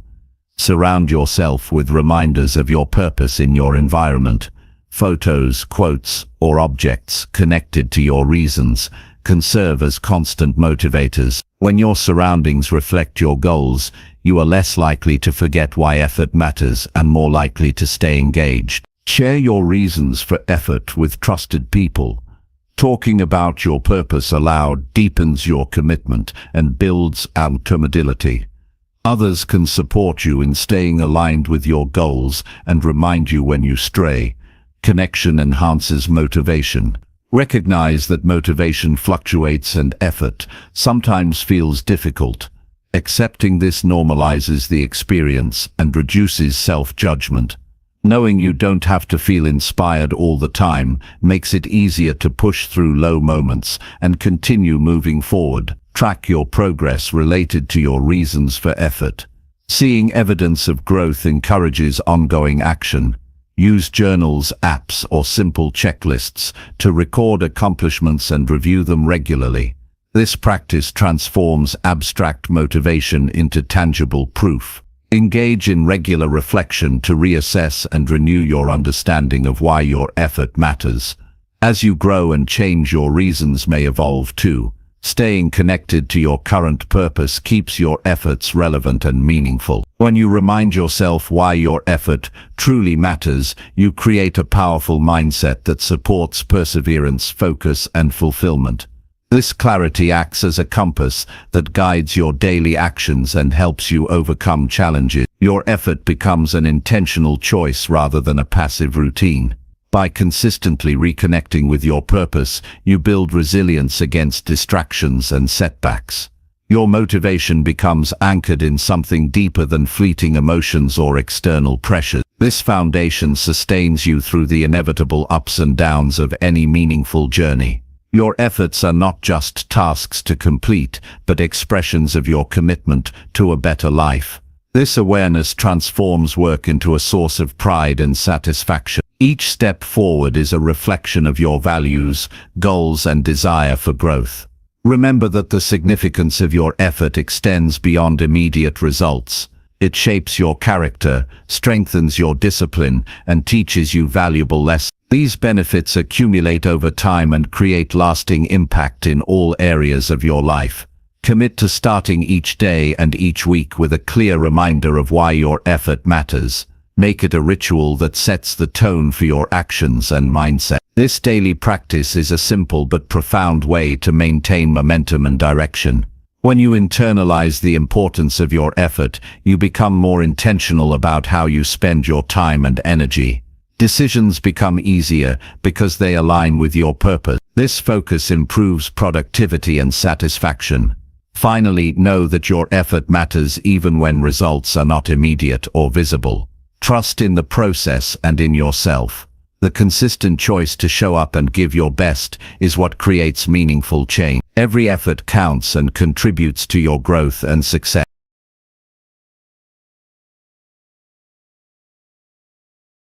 S1: Surround yourself with reminders of your purpose in your environment. Photos, quotes, or objects connected to your reasons can serve as constant motivators. When your surroundings reflect your goals, you are less likely to forget why effort matters and more likely to stay engaged. Share your reasons for effort with trusted people. Talking about your purpose aloud deepens your commitment and builds accountability. Others can support you in staying aligned with your goals and remind you when you stray. Connection enhances motivation. Recognize that motivation fluctuates and effort sometimes feels difficult. Accepting this normalizes the experience and reduces self-judgment. Knowing you don't have to feel inspired all the time makes it easier to push through low moments and continue moving forward. Track your progress related to your reasons for effort. Seeing evidence of growth encourages ongoing action. Use journals, apps, or simple checklists to record accomplishments and review them regularly. This practice transforms abstract motivation into tangible proof. Engage in regular reflection to reassess and renew your understanding of why your effort matters. As you grow and change, your reasons may evolve too. Staying connected to your current purpose keeps your efforts relevant and meaningful. When you remind yourself why your effort truly matters, you create a powerful mindset that supports perseverance, focus, and fulfillment. This clarity acts as a compass that guides your daily actions and helps you overcome challenges. Your effort becomes an intentional choice rather than a passive routine. By consistently reconnecting with your purpose, you build resilience against distractions and setbacks. Your motivation becomes anchored in something deeper than fleeting emotions or external pressures. This foundation sustains you through the inevitable ups and downs of any meaningful journey. Your efforts are not just tasks to complete, but expressions of your commitment to a better life. This awareness transforms work into a source of pride and satisfaction. Each step forward is a reflection of your values, goals, and desire for growth. Remember that the significance of your effort extends beyond immediate results. It shapes your character, strengthens your discipline, and teaches you valuable lessons. These benefits accumulate over time and create lasting impact in all areas of your life. Commit to starting each day and each week with a clear reminder of why your effort matters. Make it a ritual that sets the tone for your actions and mindset. This daily practice is a simple but profound way to maintain momentum and direction. When you internalize the importance of your effort, you become more intentional about how you spend your time and energy. Decisions become easier because they align with your purpose. This focus improves productivity and satisfaction. Finally, know that your effort matters even when results are not immediate or visible. Trust in the process and in yourself. The consistent choice to show up and give your best is what creates meaningful change. Every effort counts and contributes to your growth and success.